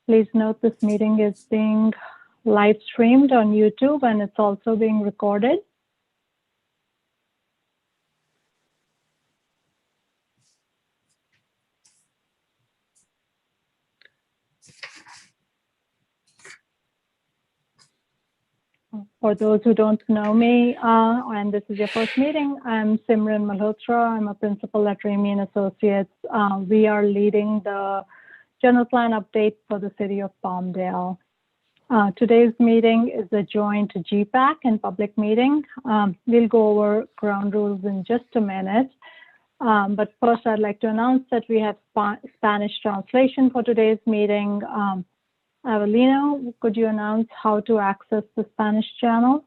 Please note this meeting is being live streamed on YouTube and it's also being recorded. For those who don't know me, and this is your first meeting, I'm Simran Malhotra. I'm a principal at Remy & Associates. We are leading the general plan update for the city of Palmdale. Today's meeting is a joint GPAC and public meeting. We'll go over ground rules in just a minute. But first, I'd like to announce that we have Spanish translation for today's meeting. Avelino, could you announce how to access the Spanish channel?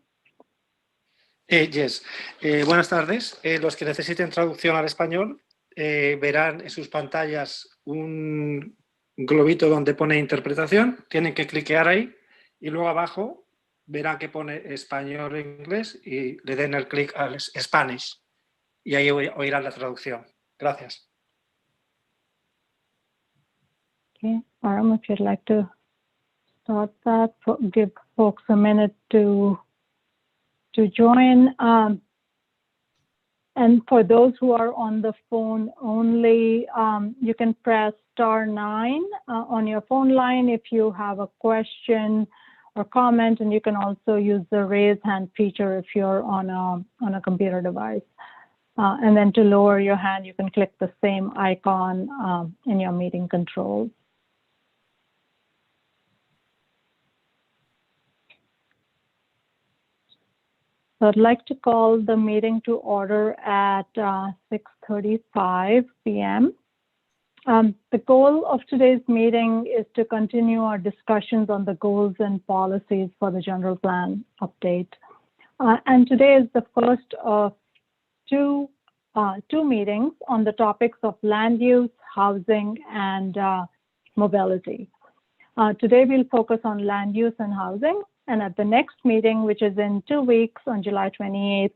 Yes. Buenas tardes. Los que necesiten traducción al español verán en sus pantallas un globito donde pone interpretación. Tienen que cliquear ahí y luego abajo verán que pone español e inglés y le den el clic al Spanish y ahí oirán la traducción. Gracias. Okay. Aram, if you'd like to start that, give folks a minute to join. And for those who are on the phone only, you can press *9 on your phone line if you have a question or comment, and you can also use the raise hand feature if you're on a computer device. And then to lower your hand, you can click the same icon in your meeting controls. So I'd like to call the meeting to order at 6:35 p.m. The goal of today's meeting is to continue our discussions on the goals and policies for the general plan update. And today is the first of two meetings on the topics of land use, housing, and mobility. Today we'll focus on land use and housing. And at the next meeting, which is in 2 weeks on July 28th,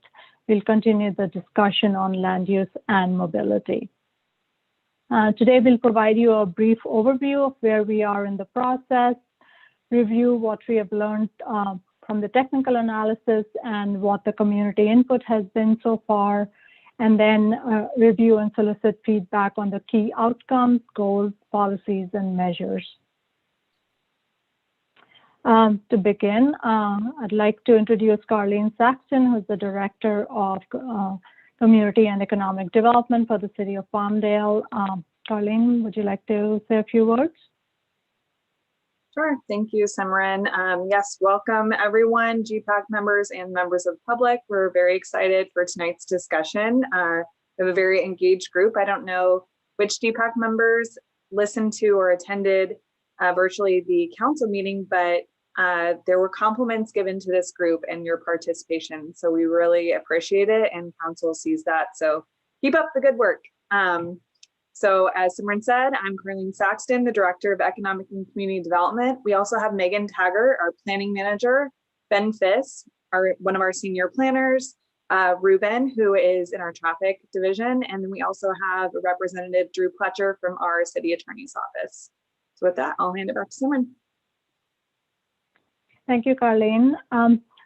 we'll continue the discussion on land use and mobility. Today, we'll provide you a brief overview of where we are in the process, review what we have learned from the technical analysis and what the community input has been so far, and then review and solicit feedback on the key outcomes, goals, policies, and measures. To begin, I'd like to introduce Carleen Saxton, who's the Director of Community and Economic Development for the City of Palmdale. Carleen, would you like to say a few words? Sure. Thank you, Simran. Yes, welcome everyone, GPAC members and members of the public. We're very excited for tonight's discussion. We have a very engaged group. I don't know which GPAC members listened to or attended virtually the council meeting, but there were compliments given to this group and your participation. So we really appreciate it, and council sees that. So keep up the good work. So as Simran said, I'm Carleen Saxton, the Director of Economic and Community Development. We also have Megan Taggart, our Planning Manager, Ben Fiss, one of our senior planners, Ruben, who is in our Traffic Division, and then we also have a representative, Drew Pletcher, from our City Attorney's Office. So with that, I'll hand it back to Simran. Thank you, Carleen.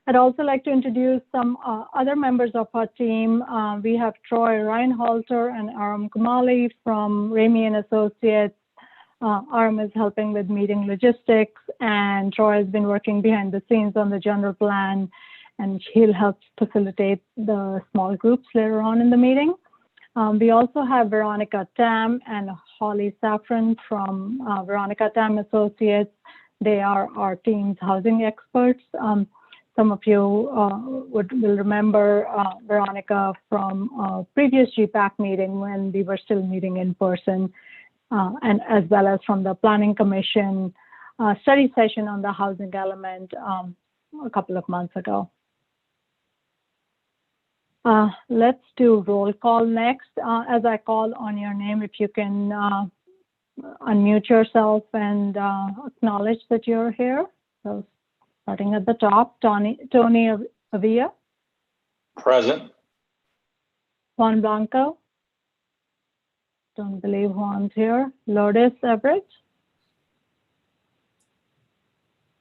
I'd also like to introduce some other members of our team. We have Troy Reinhalter and Aram Kamali from Remy & Associates. Aram is helping with meeting logistics, and Troy has been working behind the scenes on the general plan, and he'll help facilitate the small groups later on in the meeting. We also have Veronica Tam and Holly Saffron from Veronica Tam Associates. They are our team's housing experts. Some of you will remember Veronica from a previous GPAC meeting when we were still meeting in person, and as well as from the Planning Commission study session on the housing element a couple of months ago. Let's do roll call next. As I call on your name, if you can unmute yourself and acknowledge that you're here. So starting at the top, Tony Avia. Present. Juan Blanco. Don't believe Juan's here. Lourdes Everett.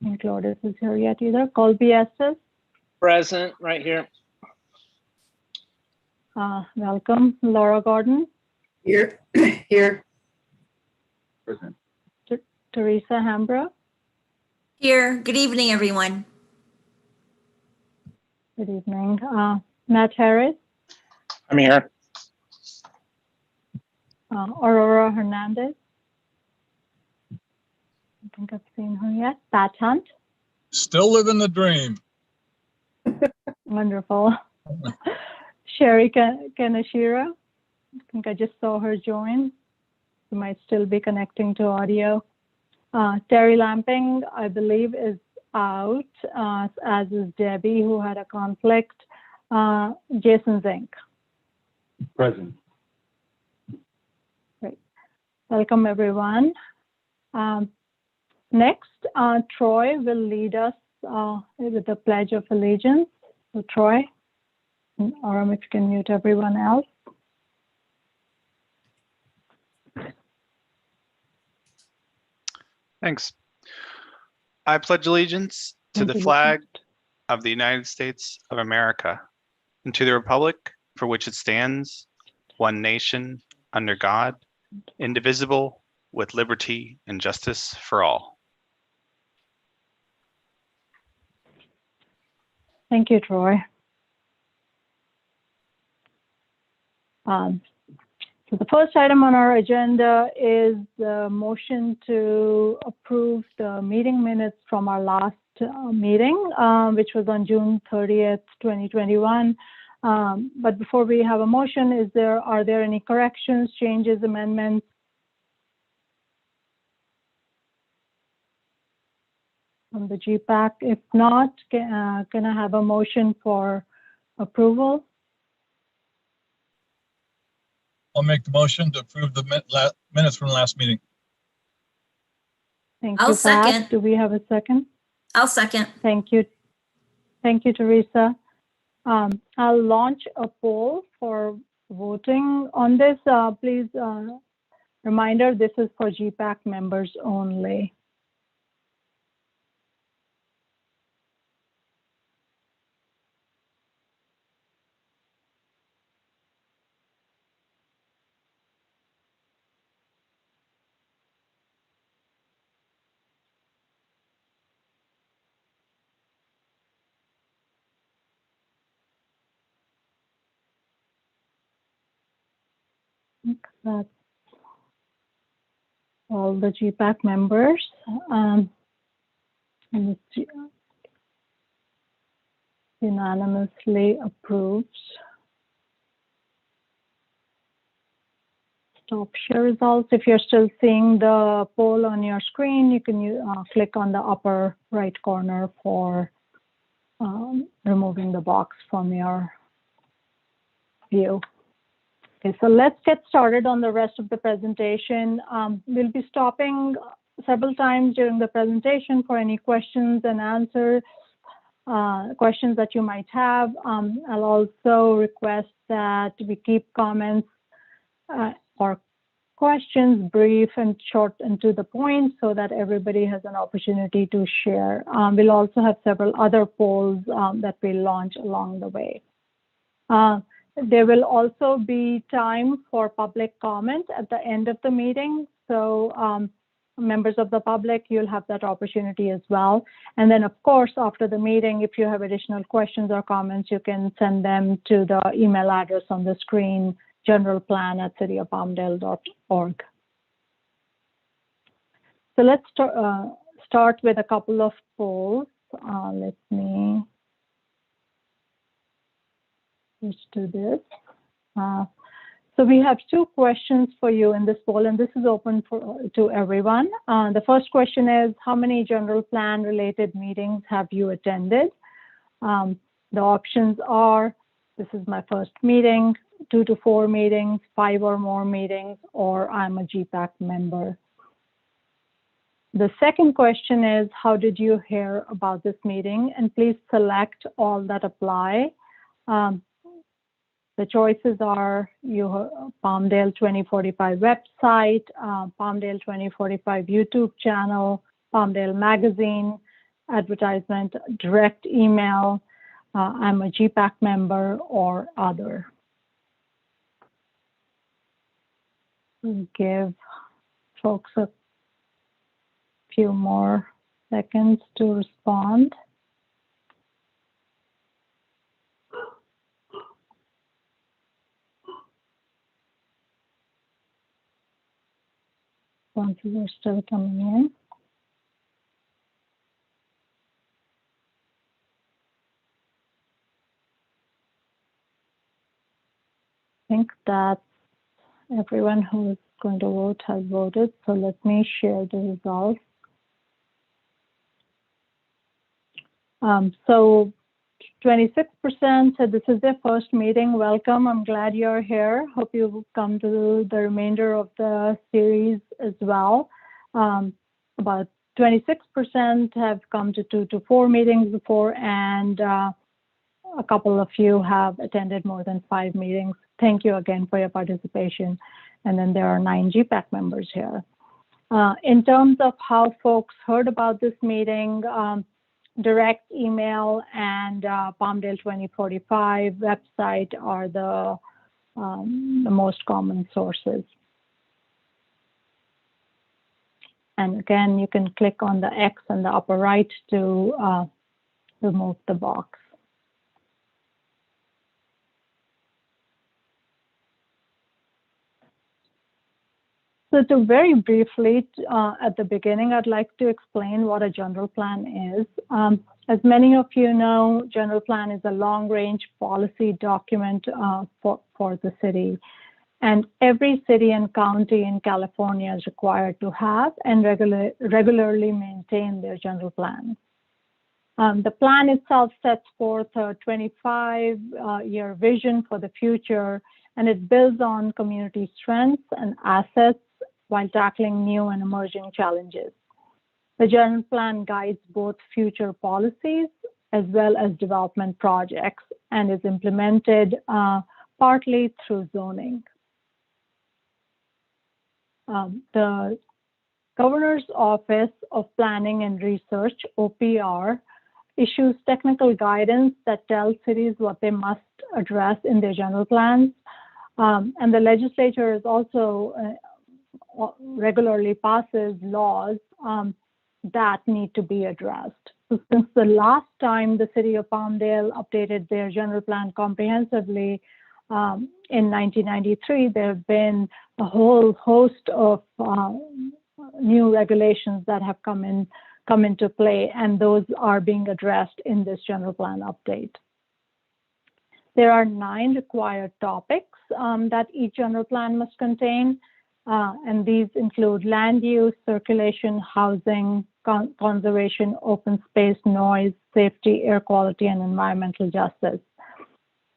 think Claudius is here yet either. Colby Estes. Present, right here. Welcome. Laura Gordon. Here. Here. Present. Teresa Hambra. Here. Good evening, everyone. Good evening. Matt Harris. I'm here. Aurora Hernandez. I think I've seen her yet. Pat Hunt. Still living the dream. Wonderful. Sherry Kanashira. I think I just saw her join. She might still be connecting to audio. Terry Lamping, I believe, is out, as is Debbie, who had a conflict. Jason Zink. Present. Great. Welcome, everyone. Next, Troy will lead us with the Pledge of Allegiance. So Troy, or if you can mute everyone else. Thanks. I pledge allegiance to the flag of the United States of America and to the republic for which it stands, one nation, under God, indivisible, with liberty and justice for all. Thank you, Troy. So the first item on our agenda is the motion to approve the meeting minutes from our last meeting, which was on June 30th, 2021. But before we have a motion, are there any corrections, changes, amendments? From the GPAC? If not, can I have a motion for approval? I'll make the motion to approve the minutes from the last meeting. Thank I'll you, Pat. second. Do we have a second? I'll second. Thank you. Thank you, Teresa. I'll launch a poll for voting on this. Please, reminder, this is for GPAC members only. That's all the GPAC members. And it's unanimously approves. Stop share results. If you're still seeing the poll on your screen, you can click on the upper right corner for removing the box from your view. Okay, so let's get started on the rest of the presentation. We'll be stopping several times during the presentation for any questions and answers, questions that you might have. I'll also request that we keep comments or questions brief and short and to the point so that everybody has an opportunity to share. We'll also have several other polls that we'll launch along the way. There will also be time for public comment at the end of the meeting. So members of the public, you'll have that opportunity as well. And then, of course, after the meeting, if you have additional questions or comments, you can send them to the email address on the screen, generalplan@cityofpalmdale.org. So let's start with a couple of polls. Let me just do this. So we have two questions for you in this poll, and this is open to everyone. The first question is, how many general plan related meetings have you attended? The options are, this is my first meeting, 2 to 4 meetings, 5 or more meetings, or I'm a GPAC member. The second question is, how did you hear about this meeting? And please select all that apply. The choices are your Palmdale 2045 website, Palmdale 2045 YouTube channel, Palmdale magazine, advertisement, direct email, I'm a GPAC member, or other. We'll give folks a few more seconds to respond. Responses are still coming in. I think that everyone who is going to vote has voted, so let me share the results. So 26% said this is their first meeting. Welcome. I'm glad you're here. Hope you come to the remainder of the series as well. About 26% have come to 2 to 4 meetings before, and a couple of you have attended more than 5 meetings. Thank you again for your participation. And then there are 9 GPAC members here. In terms of how folks heard about this meeting, direct email and Palmdale 2045 website are the most common sources. And again, you can click on the X in the upper right to remove the box. So to very briefly, at the beginning, I'd like to explain what a general plan is. As many of you know, general plan is a long-range policy document for the city. And every city and county in California is required to have and regularly maintain their general plan. The plan itself sets forth a 25-year vision for the future, and it builds on community strengths and assets while tackling new and emerging challenges. The general plan guides both future policies as well as development projects and is implemented partly through zoning. The Governor's Office of Planning and Research, OPR, issues technical guidance that tells cities what they must address in their general plans. And the legislature is also regularly passes laws that need to be addressed. So since the last time the city of Palmdale updated their general plan comprehensively in 1993, there have been a whole host of new regulations that have come into play, and those are being addressed in this general plan update. There are 9 required topics that each general plan must contain. And these include land use, circulation, housing, conservation, open space, noise, safety, air quality, and environmental justice.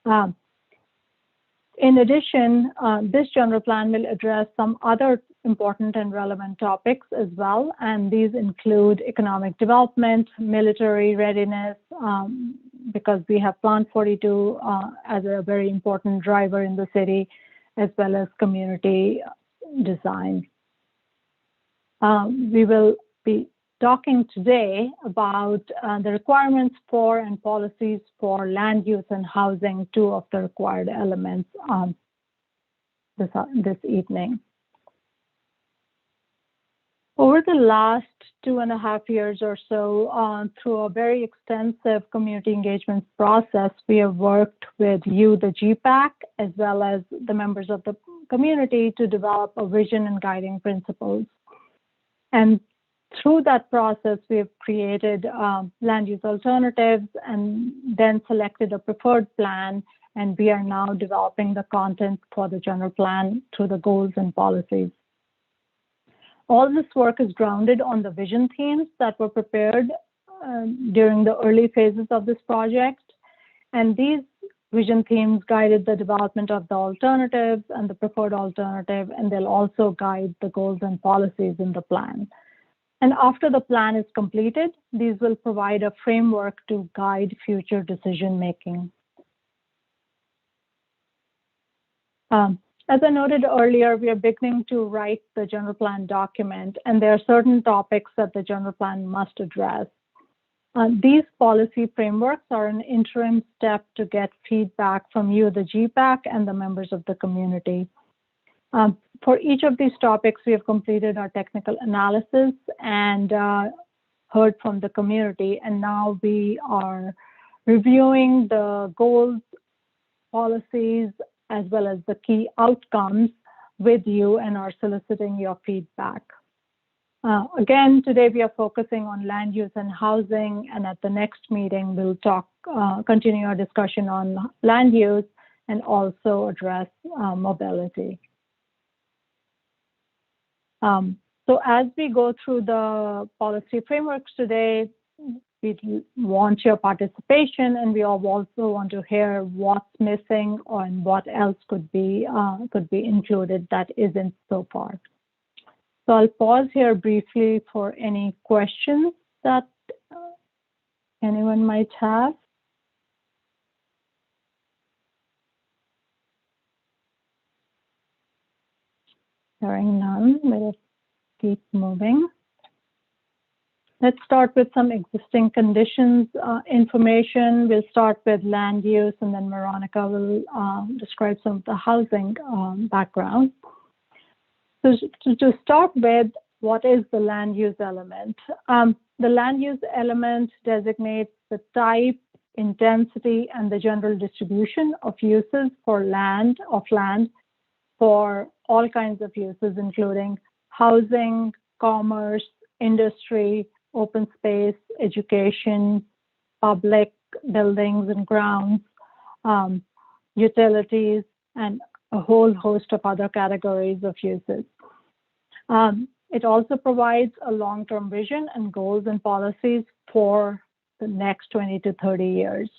In addition, this general plan will address some other important and relevant topics as well, and these include economic development, military readiness, because we have Plant 42 as a very important driver in the city, as well as community design. We will be talking today about the requirements for and policies for land use and housing, 2 of the required elements this evening. Over the last 2.5 years or so, through a very extensive community engagement process, we have worked with you, the GPAC, as well as the members of the community to develop a vision and guiding principles. And through that process, we have created land use alternatives and then selected a preferred plan, and we are now developing the content for the general plan through the goals and policies. All this work is grounded on the vision themes that were prepared during the early phases of this project. And these vision themes guided the development of the alternatives and the preferred alternative, and they'll also guide the goals and policies in the plan. And after the plan is completed, these will provide a framework to guide future decision making. As I noted earlier, we are beginning to write the general plan document, and there are certain topics that the general plan must address. These policy frameworks are an interim step to get feedback from you, the GPAC, and the members of the community. For each of these topics, we have completed our technical analysis and heard from the community, and now we are reviewing the goals, policies, as well as the key outcomes with you and are soliciting your feedback. Again, today we are focusing on land use and housing, and at the next meeting we'll continue our discussion on land use and also address mobility. So as we go through the policy frameworks today, we want your participation, and we also want to hear what's missing and what else could be included that isn't so far. So I'll pause here briefly for any questions that anyone might have. Hearing none, we'll keep moving. Let's start with some existing conditions information. We'll start with land use, and then Veronica will describe some of the housing background. So to start with, what is the land use element? The land use element designates the type, intensity, and the general distribution of uses for land for all kinds of uses, including housing, commerce, industry, open space, education, public buildings and grounds, utilities, and a whole host of other categories of uses. It also provides a long-term vision and goals and policies for the next 20 to 30 years.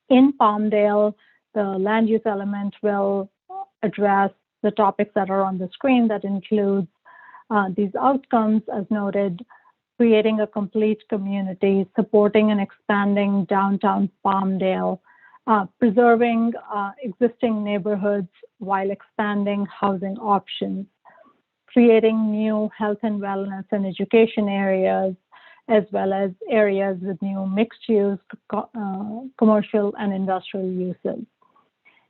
In Palmdale, the land use element will address the topics that are on the screen that includes these outcomes, as noted, creating a complete community, supporting and expanding downtown Palmdale, preserving existing neighborhoods while expanding housing options, creating new health and wellness and education areas, as well as areas with new mixed-use commercial and industrial uses.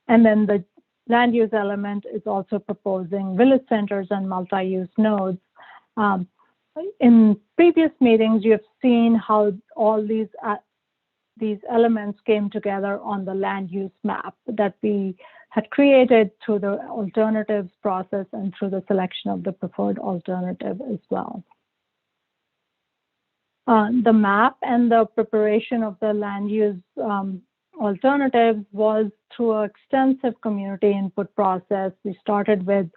And then the land use element is also proposing village centers and multi-use nodes. In previous meetings, you have seen how all these elements came together on the land use map that we had created through the alternatives process and through the selection of the preferred alternative as well. The map and the preparation of the land use alternatives was through an extensive community input process. We started with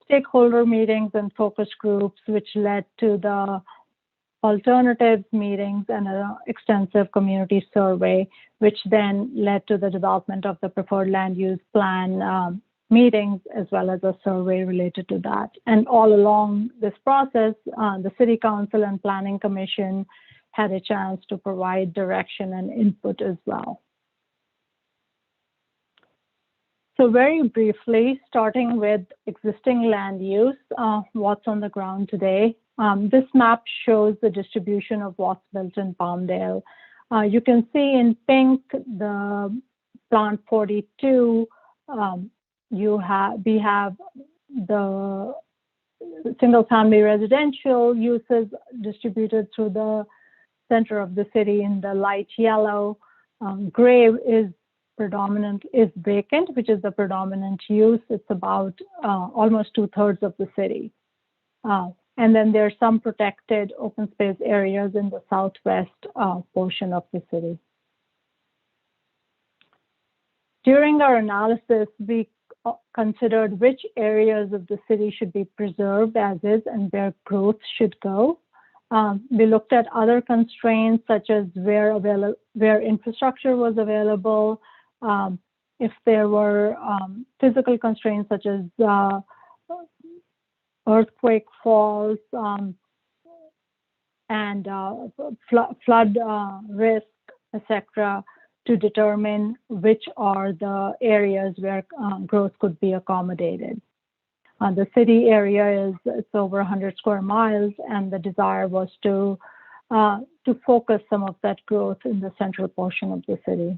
stakeholder meetings and focus groups, which led to the alternatives meetings and an extensive community survey, which then led to the development of the preferred land use plan meetings, as well as a survey related to that. And all along this process, the City Council and Planning Commission had a chance to provide direction and input as well. So very briefly, starting with existing land use, what's on the ground today. This map shows the distribution of what's built in Palmdale. You can see in pink the Plant 42. We have the single-family residential uses distributed through the center of the city in the light yellow. Gray is vacant, which is the predominant use. It's about almost 2/3 of the city. And then there's some protected open space areas in the southwest portion of the city. During our analysis, we considered which areas of the city should be preserved as is and where growth should go. We looked at other constraints, such as where infrastructure was available, if there were physical constraints such as earthquake faults and flood risk, etc., to determine which are the areas where growth could be accommodated. The city area it's over 100 square miles, and the desire was to to focus some of that growth in the central portion of the city.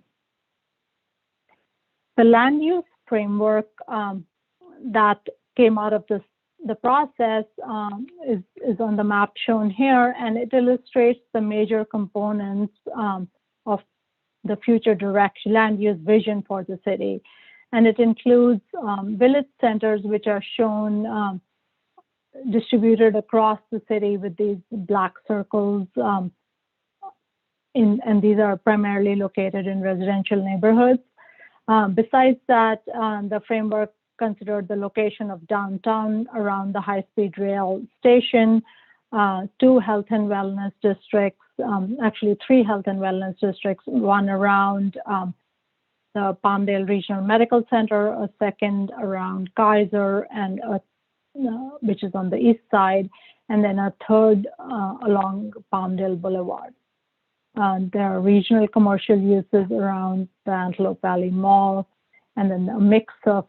The land use framework that came out of the process is on the map shown here, and it illustrates the major components of the future direction, land use vision for the city. And it includes village centers, which are shown distributed across the city with these black circles, and these are primarily located in residential neighborhoods. Besides that, the framework considered the location of downtown around the high-speed rail station, 2 health and wellness districts, actually 3 health and wellness districts, one around the Palmdale Regional Medical Center, a second around Kaiser, and which is on the east side, and then a third along Palmdale Boulevard. There are regional commercial uses around the Antelope Valley Mall, and then a mix of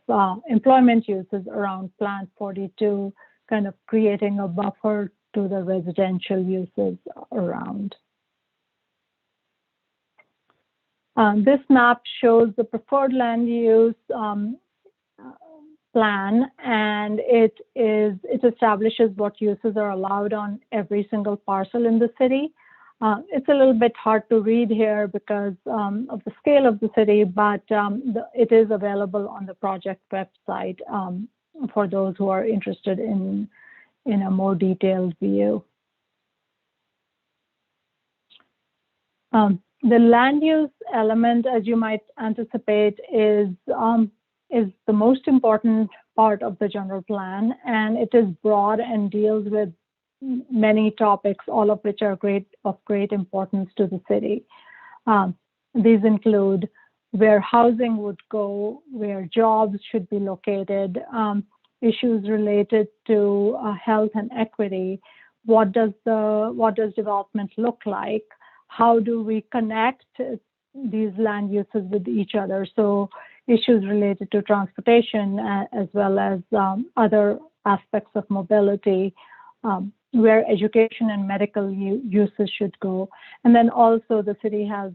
employment uses around Plant 42, kind of creating a buffer to the residential uses around. This map shows the preferred land use plan, and it establishes what uses are allowed on every single parcel in the city. It's a little bit hard to read here because of the scale of the city, but it is available on the project website for those who are interested in a more detailed view. The land use element, as you might anticipate, is the most important part of the general plan, and it is broad and deals with many topics, all of which are of great importance to the city. These include where housing would go, where jobs should be located, issues related to health and equity. What does development look like? How do we connect these land uses with each other? So issues related to transportation as well as other aspects of mobility, where education and medical uses should go. And then also the city has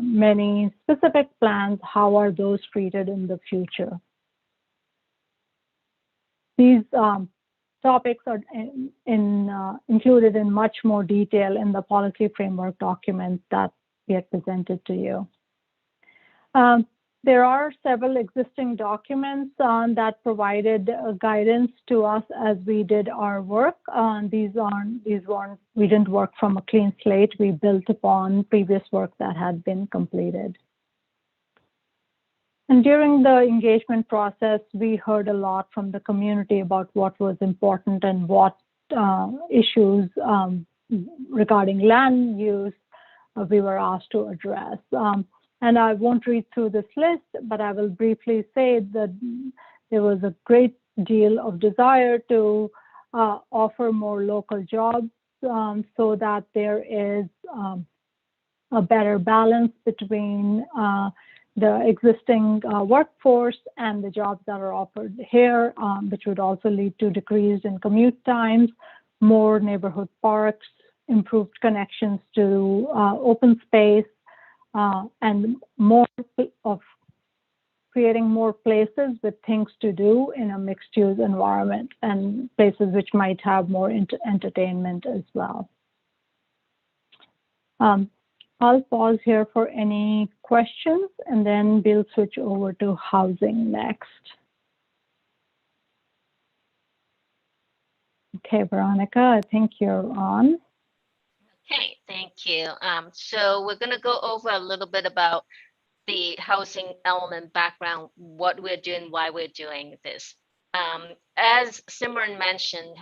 many specific plans. How are those treated in the future? These topics are included in much more detail in the policy framework document that we had presented to you. There are several existing documents that provided guidance to us as we did our work. We didn't work from a clean slate. We built upon previous work that had been completed. And during the engagement process, we heard a lot from the community about what was important and what issues regarding land use we were asked to address. And I won't read through this list, but I will briefly say that there was a great deal of desire to offer more local jobs so that there is a better balance between the existing workforce and the jobs that are offered here, which would also lead to decrease in commute times, more neighborhood parks, improved connections to open space, and more of creating more places with things to do in a mixed-use environment, and places which might have more entertainment as well. I'll pause here for any questions, and then we'll switch over to housing next. Okay, Veronica, I think you're on. Okay, thank you. So we're going to go over a little bit about the housing element background, what we're doing, why we're doing this. As Simran mentioned,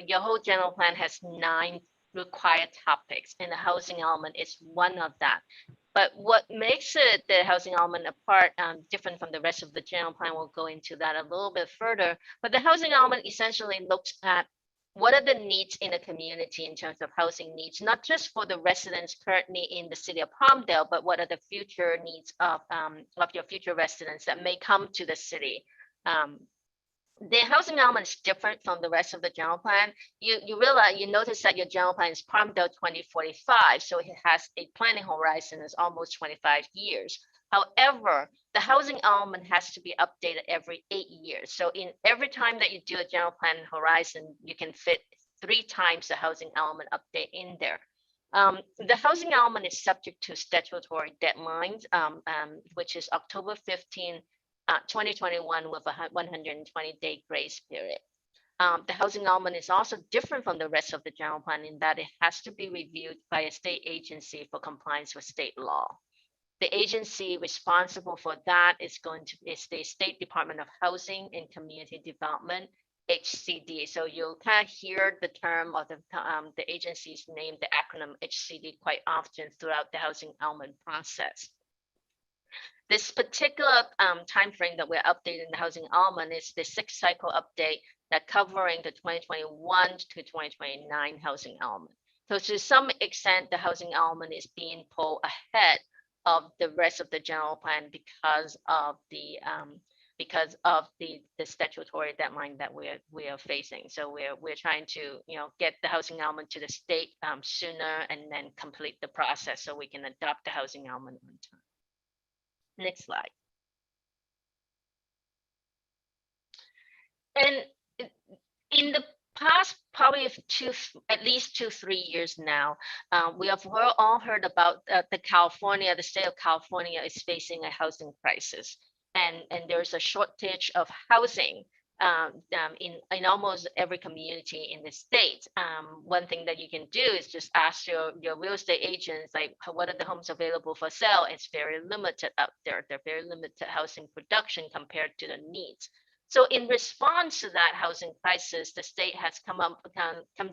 your whole general plan has 9 required topics, and the housing element is one of that. But what makes the housing element apart, different from the rest of the general plan, we'll go into that a little bit further. But the housing element essentially looks at what are the needs in the community in terms of housing needs, not just for the residents currently in the city of Palmdale, but what are the future needs of your future residents that may come to the city. the housing element is different from the rest of the general plan. You notice that your general plan is Palmdale 2045, so it has a planning horizon is almost 25 years. However, the housing element has to be updated every 8 years. So in every time that you do a general plan horizon, you can fit 3 times the housing element update in there. The housing element is subject to statutory deadlines, which is October 15, 2021 with a 120-day grace period. The housing element is also different from the rest of the general plan in that it has to be reviewed by a state agency for compliance with state law. The agency responsible for that is the State Department of Housing and Community Development, HCD. So you'll kind of hear the term of the agency's name, the acronym HCD, quite often throughout the housing element process. This particular time frame that we're updating the housing element is the 6th cycle update that covering the 2021 to 2029 housing element. So to some extent, the housing element is being pulled ahead of the rest of the general plan because of the statutory deadline that we are facing. So we're trying to get the housing element to the state sooner and then complete the process so we can adopt the housing element on time. Next slide. And in the past, probably at least 2-3 years now, we have all heard about the state of California is facing a housing crisis, and there's a shortage of housing in almost every community in the state. One thing that you can do is just ask your real estate agents, like, what are the homes available for sale? It's very limited out there. They're very limited housing production compared to the needs. So in response to that housing crisis, the state has come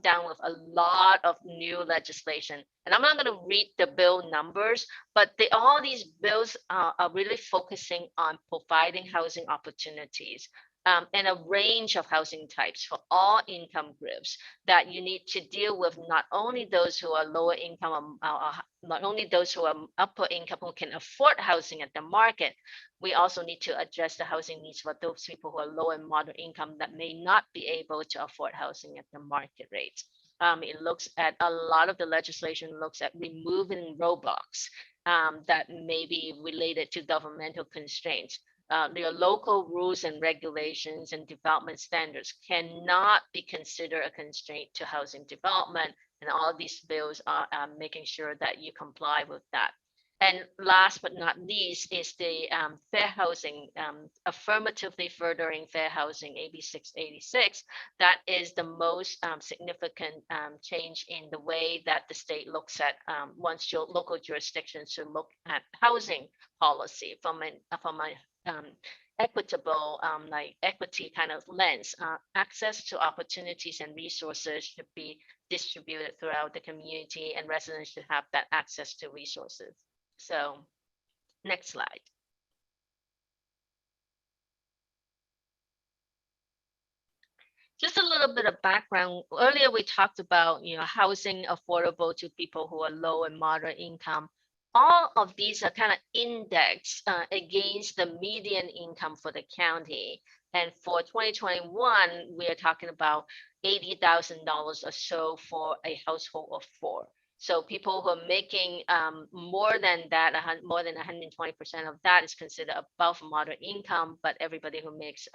down with a lot of new legislation. And I'm not going to read the bill numbers, but all these bills are really focusing on providing housing opportunities. And a range of housing types for all income groups that you need to deal with, not only those who are lower income, not only those who are upper income who can afford housing at the market. We also need to address the housing needs for those people who are low and moderate income that may not be able to afford housing at the market rates. It looks at a lot of the legislation looks at removing roadblocks that may be related to governmental constraints. Their local rules and regulations and development standards cannot be considered a constraint to housing development. And all these bills are making sure that you comply with that. And last but not least is the fair housing, affirmatively furthering fair housing, AB 686. That is the most significant change in the way that the state looks at wants your local jurisdictions to look at housing policy from an equitable, like equity kind of lens. Access to opportunities and resources should be distributed throughout the community, and residents should have that access to resources. So next slide. Just a little bit of background. Earlier, we talked about housing affordable to people who are low and moderate income. All of these are kind of indexed against the median income for the county. And for 2021, we are talking about $80,000 or so for a household of 4. So people who are making more than that, more than 120% of that is considered above moderate income, but everybody who makes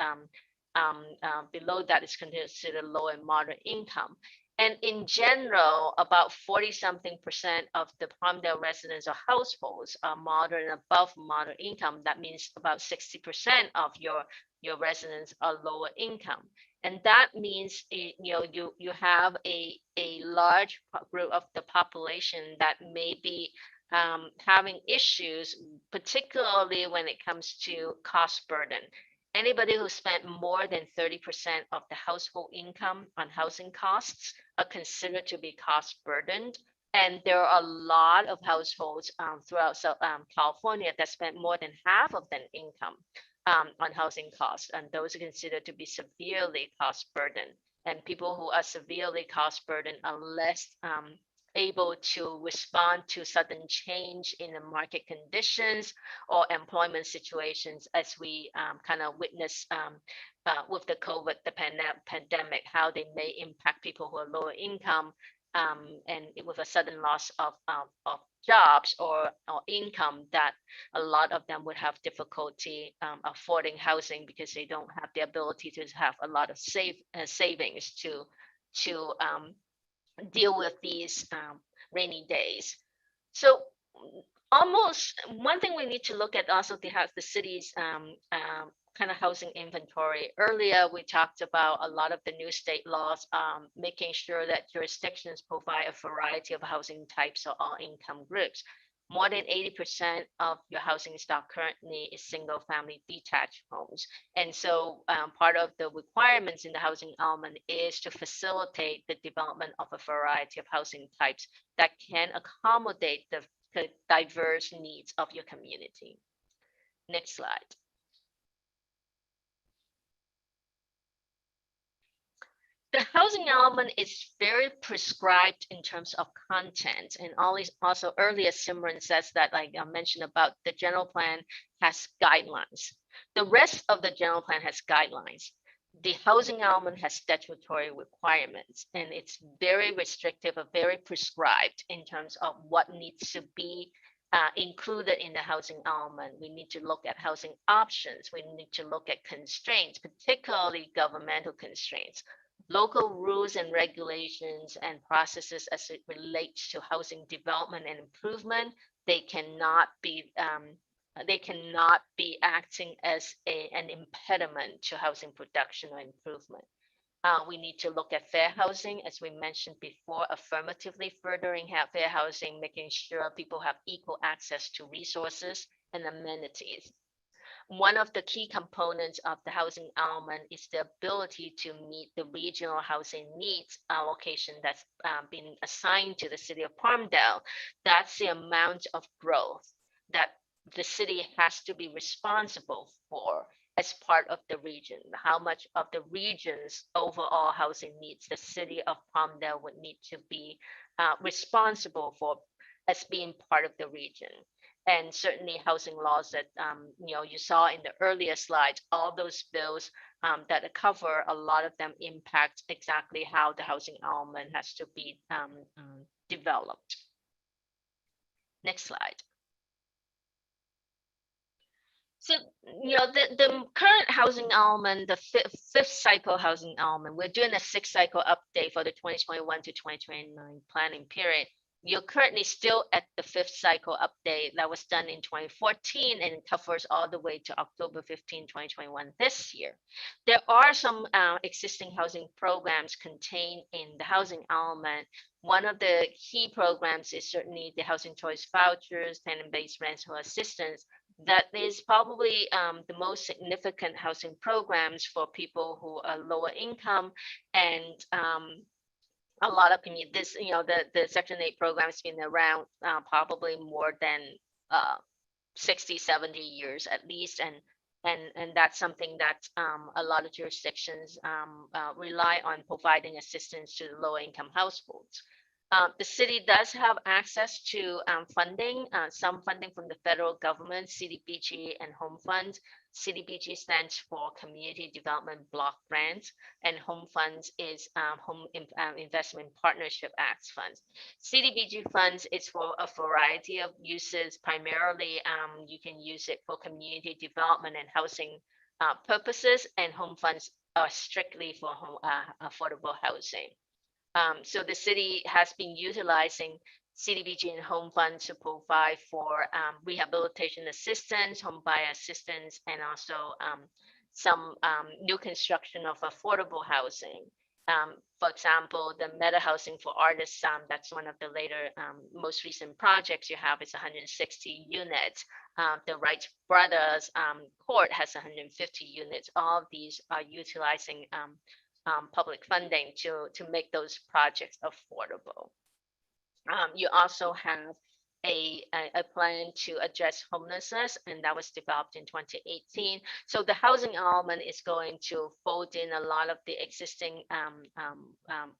below that is considered low and moderate income. And in general, about 40-something% of the Palmdale residents or households are moderate and above moderate income. That means about 60% of your residents are lower income. And that means you have a large group of the population that may be having issues, particularly when it comes to cost burden. Anybody who spent more than 30% of the household income on housing costs are considered to be cost burdened. And there are a lot of households throughout California that spend more than half of their income on housing costs, and those are considered to be severely cost burdened. And people who are severely cost burdened are less able to respond to sudden change in the market conditions or employment situations, as we kind of witness with the COVID, the pandemic, how they may impact people who are lower income, and with a sudden loss of jobs or income, that a lot of them would have difficulty affording housing because they don't have the ability to have a lot of savings to deal with these rainy days. So almost one thing we need to look at also to have the city's kind of housing inventory. Earlier, we talked about a lot of the new state laws, making sure that jurisdictions provide a variety of housing types or all income groups. More than 80% of your housing stock currently is single family detached homes. And so part of the requirements in the housing element is to facilitate the development of a variety of housing types that can accommodate the diverse needs of your community. Next slide. The housing element is very prescribed in terms of content, and also earlier Simran says that, like I mentioned about the general plan has guidelines. The rest of the general plan has guidelines. The housing element has statutory requirements, and it's very restrictive or very prescribed in terms of what needs to be included in the housing element. We need to look at housing options. We need to look at constraints, particularly governmental constraints. Local rules and regulations and processes as it relates to housing development and improvement, they cannot be acting as an impediment to housing production or improvement. We need to look at fair housing, as we mentioned before, affirmatively furthering fair housing, making sure people have equal access to resources and amenities. One of the key components of the housing element is the ability to meet the regional housing needs allocation that's been assigned to the city of Palmdale. That's the amount of growth that the city has to be responsible for as part of the region. How much of the region's overall housing needs the city of Palmdale would need to be responsible for as being part of the region. And certainly housing laws that you saw in the earlier slides, all those bills that cover, a lot of them impact exactly how the housing element has to be developed. Next slide. So, the current housing element, the fifth cycle housing element, we're doing a 6th cycle update for the 2021 to 2029 planning period. You're currently still at the 5th cycle update that was done in 2014, and it covers all the way to October 15, 2021 this year. There are some existing housing programs contained in the housing element. One of the key programs is certainly the housing choice vouchers, tenant-based rental assistance. That is probably the most significant housing programs for people who are lower income, and a lot of this, the Section 8 program has been around probably more than 60, 70 years at least, and that's something that a lot of jurisdictions rely on providing assistance to low income households. The city does have access to funding, some funding from the federal government, CDBG and Home Funds. CDBG stands for Community Development Block Grants, and Home Funds is Home Investment Partnership Act funds. CDBG funds is for a variety of uses. Primarily, you can use it for community development and housing purposes, and Home Funds are strictly for affordable housing. So the city has been utilizing CDBG and Home Funds to provide for rehabilitation assistance, home buyer assistance, and also some new construction of affordable housing. For example, the Meta Housing for Artists, that's one of the later, most recent projects you have is 160 units. The Wright Brothers Court has 150 units. All of these are utilizing public funding to make those projects affordable. You also have a plan to address homelessness, and that was developed in 2018. So the housing element is going to fold in a lot of the existing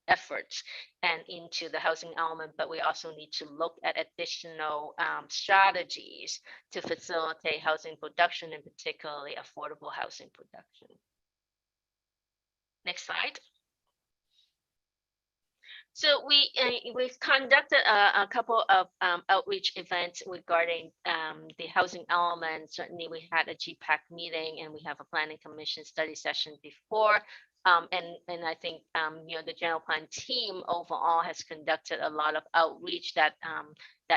efforts and into the housing element, but we also need to look at additional strategies to facilitate housing production, and particularly affordable housing production. Next slide. So we've conducted a couple of outreach events regarding the housing element. Certainly, we had a GPAC meeting, and we have a planning commission study session before. And I think the general plan team overall has conducted a lot of outreach that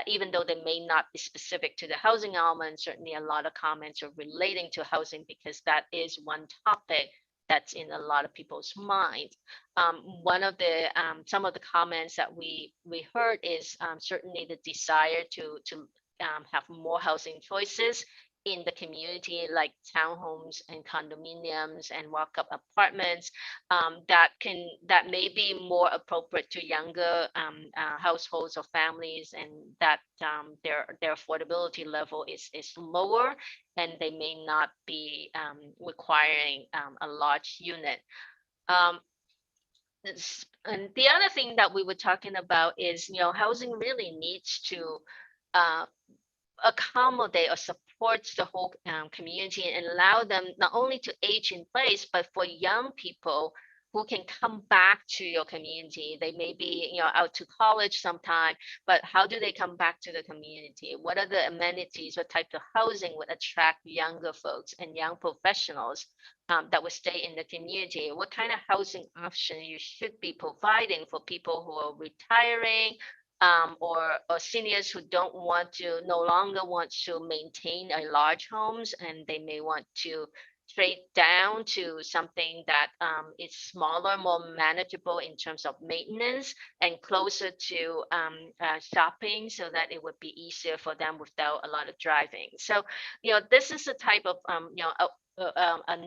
even though they may not be specific to the housing element, certainly a lot of comments are relating to housing, because that is one topic that's in a lot of people's mind. One of the some of the comments that we heard is certainly the desire to have more housing choices in the community, like townhomes and condominiums and walk-up apartments that may be more appropriate to younger households or families, and that their affordability level is lower, and they may not be requiring a large unit. And the other thing that we were talking about is, housing really needs to accommodate or support the whole community, and allow them not only to age in place, but for young people who can come back to your community. They may be out to college sometime, but how do they come back to the community? What are the amenities? What type of housing would attract younger folks and young professionals that would stay in the community? What kind of housing option you should be providing for people who are retiring, or seniors who no longer want to maintain a large homes, and they may want to trade down to something that is smaller, more manageable in terms of maintenance, and closer to shopping, so that it would be easier for them without a lot of driving. So, this is the type of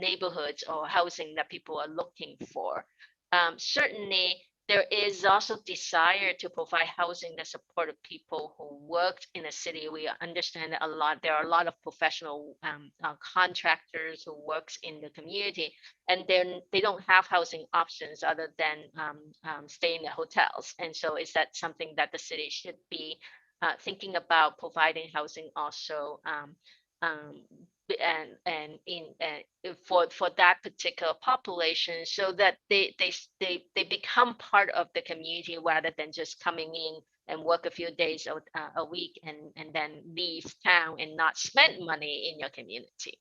neighborhoods or housing that people are looking for. Certainly, there is also desire to provide housing that supported people who worked in a city. We understand that there are a lot of professional contractors who works in the community, and they don't have housing options other than staying at hotels. And so is that something that the city should be thinking about, providing housing also for that particular population, so that they become part of the community, rather than just coming in and work a few days a week and then leave town and not spend money in your community.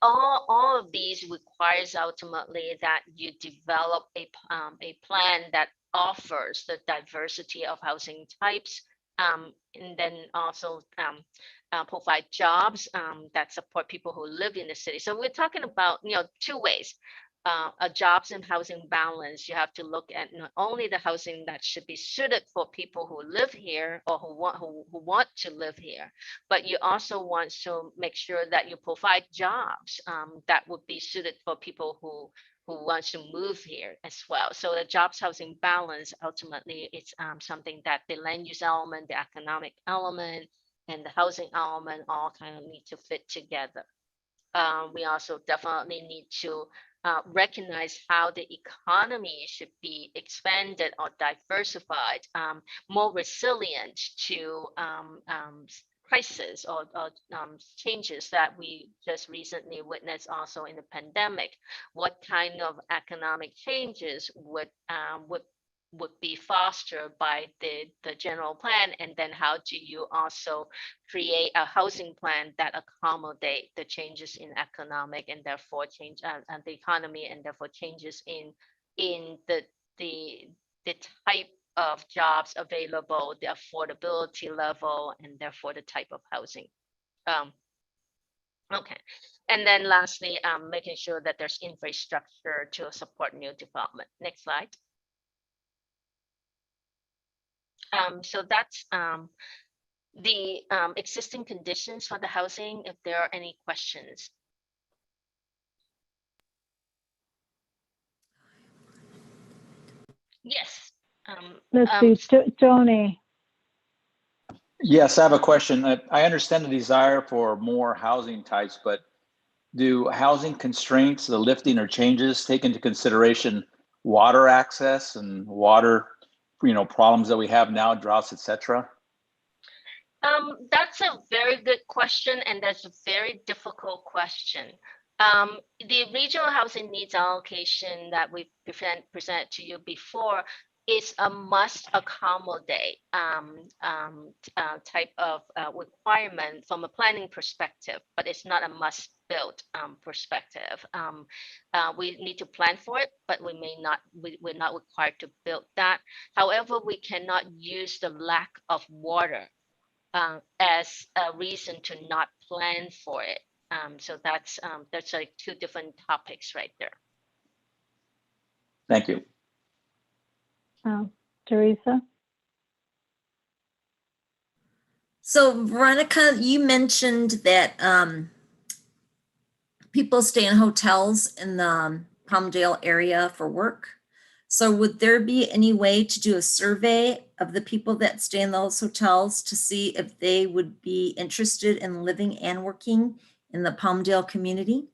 All of these requires ultimately that you develop a plan that offers the diversity of housing types, and then also provide jobs that support people who live in the city. So we're talking about two ways. A jobs and housing balance. You have to look at not only the housing that should be suited for people who live here or who want to live here, but you also want to make sure that you provide jobs that would be suited for people who wants to move here as well. So the jobs housing balance, ultimately, it's something that the land use element, the economic element, and the housing element all kind of need to fit together. We also definitely need to recognize how the economy should be expanded or diversified, more resilient to crisis or changes that we just recently witnessed also in the pandemic. What kind of economic changes would be fostered by the general plan, and then how do you also create a housing plan that accommodate the changes in economic and therefore change the economy, and therefore changes in the type of jobs available, the affordability level, and therefore the type of housing. Okay, and then lastly, making sure that there's infrastructure to support new development. Next slide. So that's the existing conditions for the housing. If there are any questions. Yes. Let's see, Tony. Yes, I have a question. I understand the desire for more housing types, but do housing constraints, the lifting or changes, take into consideration water access and water, problems that we have now, droughts, etc.? That's a very good question, and that's a very difficult question. The regional housing needs allocation that we presented to you before is a must accommodate type of requirement from a planning perspective, but it's not a must build perspective. We need to plan for it, but we're not required to build that. However, we cannot use the lack of water as a reason to not plan for it. So that's like two different topics right there. Thank you. Teresa? So Veronica, you mentioned that people stay in hotels in the Palmdale area for work. So would there be any way to do a survey of the people that stay in those hotels to see if they would be interested in living and working in the Palmdale community?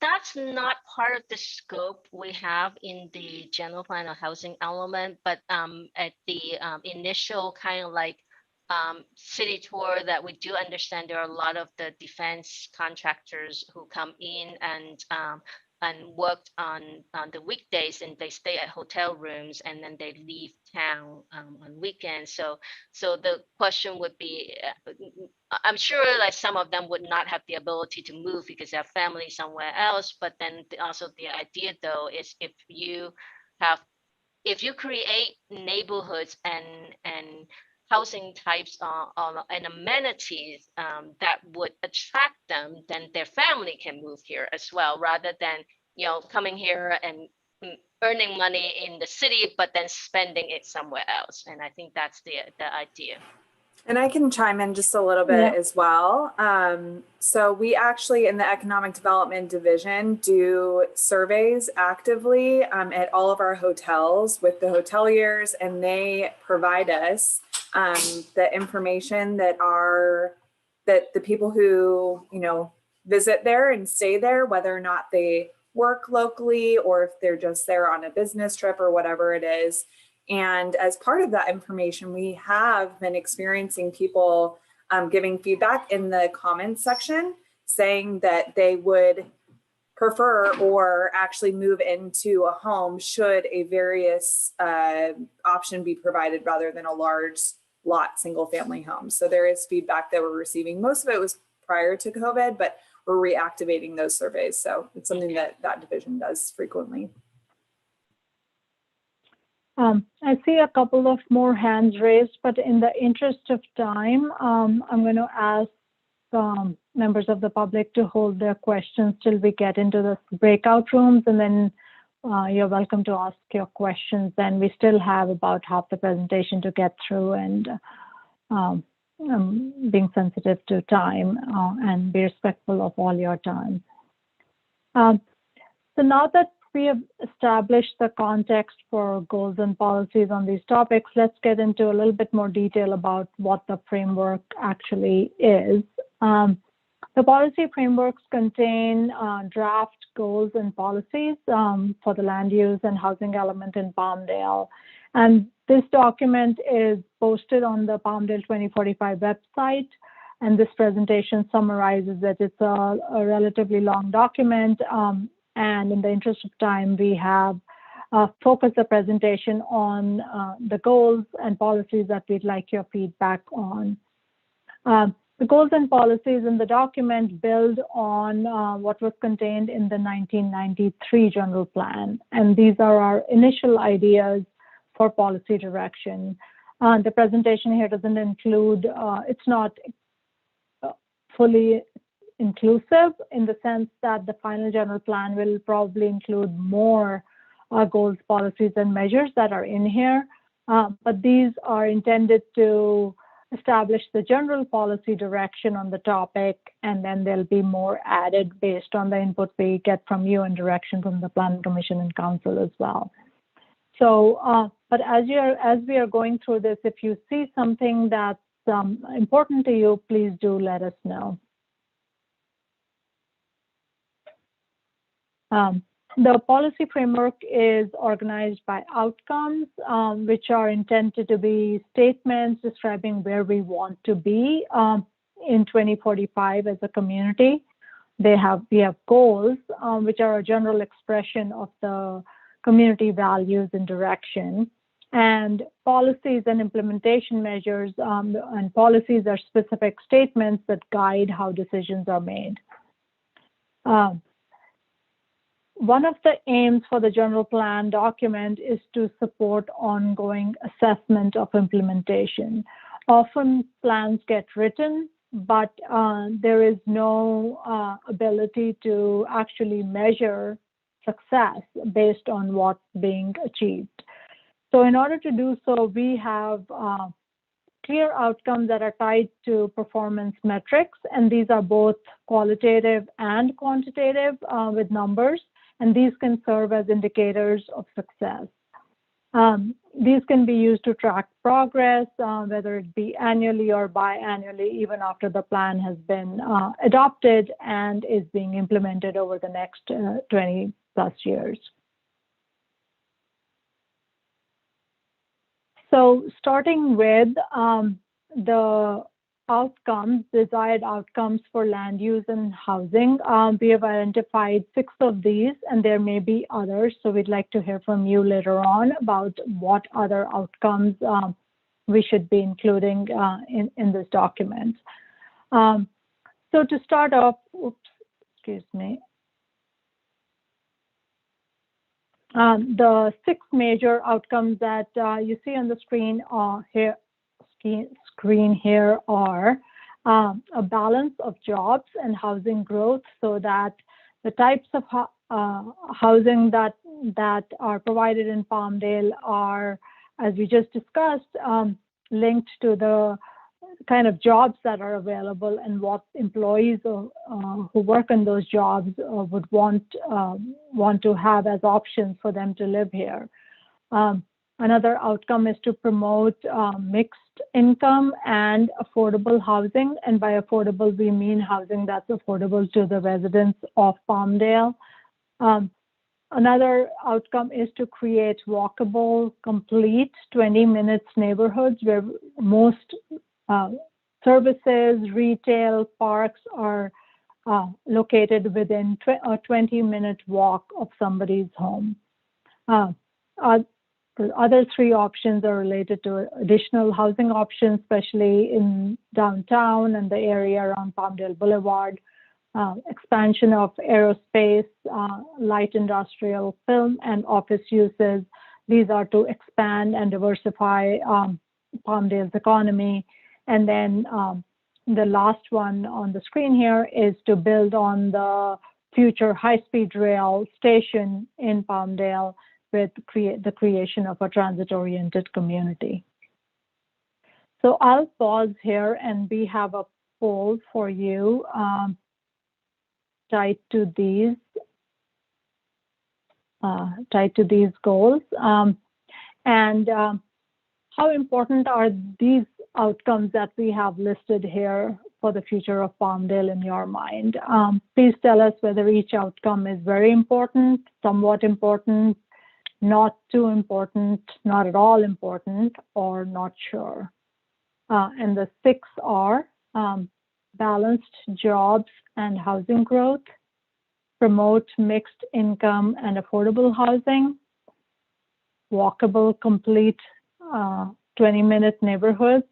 That's not part of the scope we have in the general plan of housing element, but at the initial kind of like city tour that we do understand, there are a lot of the defense contractors who come in and worked on the weekdays, and they stay at hotel rooms and then they leave town on weekends. So the question would be, I'm sure like some of them would not have the ability to move because they have family somewhere else. But then also the idea though is if you create neighborhoods and housing types and amenities that would attract them, then their family can move here as well, rather than coming here and earning money in the city but then spending it somewhere else. And I think that's the idea. And I can chime in just a little bit as well. So we actually in the Economic Development Division do surveys actively at all of our hotels with the hoteliers, and they provide us the information that the people who visit there and stay there, whether or not they work locally or if they're just there on a business trip or whatever it is. And as part of that information, we have been experiencing people giving feedback in the comments section saying that they would prefer or actually move into a home should a various option be provided rather than a large lot single family home. So there is feedback that we're receiving. Most of it was prior to COVID, but we're reactivating those surveys. So it's something that division does frequently. I see a couple of more hands raised, but in the interest of time, I'm going to ask members of the public to hold their questions till we get into the breakout rooms, and then you're welcome to ask your questions. Then we still have about half the presentation to get through, and being sensitive to time and be respectful of all your time. So now that we have established the context for goals and policies on these topics, let's get into a little bit more detail about what the framework actually is. The policy frameworks contain draft goals and policies for the land use and housing element in Palmdale. And this document is posted on the Palmdale 2045 website. And this presentation summarizes it. It's a relatively long document. And in the interest of time, we have focused the presentation on the goals and policies that we'd like your feedback on. The goals and policies in the document build on what was contained in the 1993 general plan. And these are our initial ideas for policy direction. The presentation here doesn't include, it's not fully inclusive in the sense that the final general plan will probably include more goals, policies, and measures that are in here. But these are intended to establish the general policy direction on the topic, and then there'll be more added based on the input we get from you and direction from the Planning Commission and Council as well. But as we are going through this, if you see something that's important to you, please do let us know. The policy framework is organized by outcomes, which are intended to be statements describing where we want to be in 2045 as a community. We have goals, which are a general expression of the community values and direction. And policies and implementation measures, and policies are specific statements that guide how decisions are made. One of the aims for the general plan document is to support ongoing assessment of implementation. Often plans get written, but there is no ability to actually measure success based on what's being achieved. So in order to do so, we have clear outcomes that are tied to performance metrics, and these are both qualitative and quantitative with numbers, and these can serve as indicators of success. These can be used to track progress, whether it be annually or biannually, even after the plan has been adopted and is being implemented over the next 20 plus years. So starting with the outcomes, desired outcomes for land use and housing, we have identified 6 of these, and there may be others. So we'd like to hear from you later on about what other outcomes we should be including in this document. So to start off, excuse me. The 6 major outcomes that you see on the screen here are a balance of jobs and housing growth, so that the types of housing that are provided in Palmdale are, as we just discussed, linked to the kind of jobs that are available and what employees who work in those jobs would want to have as options for them to live here. Another outcome is to promote mixed income and affordable housing. And by affordable, we mean housing that's affordable to the residents of Palmdale. Another outcome is to create walkable, complete 20 minutes neighborhoods where most services, retail, parks are located within a 20-minute walk of somebody's home. The other 3 options are related to additional housing options, especially in downtown and the area around Palmdale Boulevard, expansion of aerospace, light industrial, film, and office uses. These are to expand and diversify Palmdale's economy. And then the last one on the screen here is to build on the future high-speed rail station in Palmdale with the creation of a transit-oriented community. So I'll pause here, and we have a poll for you tied to these goals. How important are these outcomes that we have listed here for the future of Palmdale in your mind? Please tell us whether each outcome is very important, somewhat important, not too important, not at all important, or not sure. And the 6 are balanced jobs and housing growth, promote mixed income and affordable housing, walkable, complete 20-minute neighborhoods,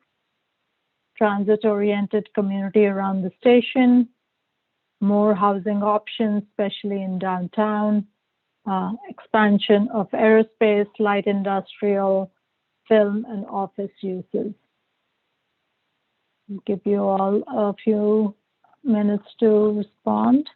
transit-oriented community around the station, more housing options, especially in downtown, expansion of aerospace, light industrial, film, and office uses. I'll give you all a few minutes to respond.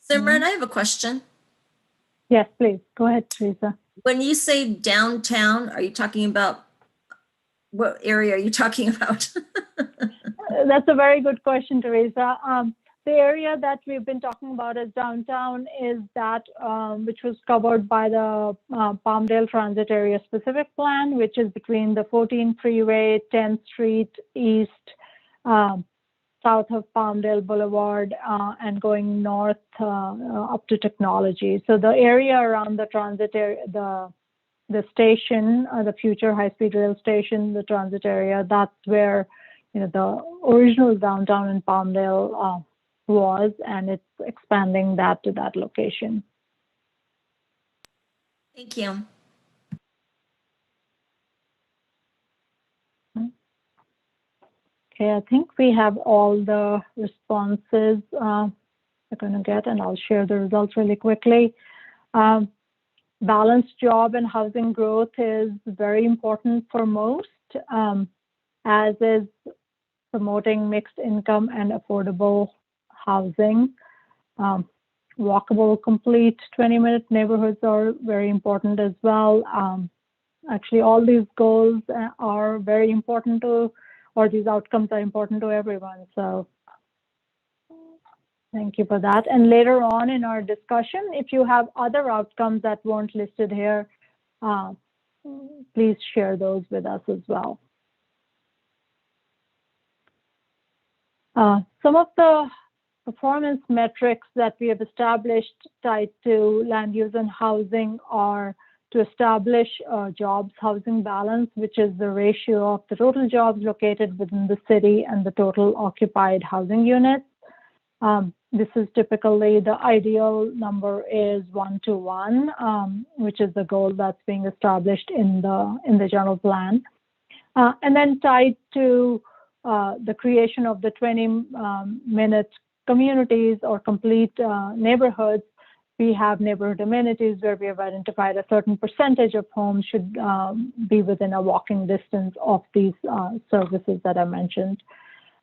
Simran, I have a question. Yes, please. Go ahead, Teresa. When you say downtown, are you talking about, what area are you talking about? That's a very good question, Teresa. The area that we've been talking about as downtown is that which was covered by the Palmdale Transit Area Specific Plan, which is between the 14 Freeway, 10th Street East, south of Palmdale Boulevard, and going north up to Technology. So the area around the transit area, the station, the future high-speed rail station, the transit area, that's where the original downtown in Palmdale was, and it's expanding that to that location. Thank you. Okay, I think we have all the responses we're going to get, and I'll share the results really quickly. Balanced job and housing growth is very important for most, as is promoting mixed income and affordable housing. Walkable, complete 20-minute neighborhoods are very important as well. Actually, all these goals are very important to, or these outcomes are important to everyone. So thank you for that. And later on in our discussion, if you have other outcomes that weren't listed here, please share those with us as well. Some of the performance metrics that we have established tied to land use and housing are to establish jobs housing balance, which is the ratio of the total jobs located within the city and the total occupied housing units. This is typically, the ideal number is 1-to-1, which is the goal that's being established in the general plan. And then tied to the creation of the 20-minute communities or complete neighborhoods, we have neighborhood amenities where we have identified a certain percentage of homes should be within a walking distance of these services that I mentioned.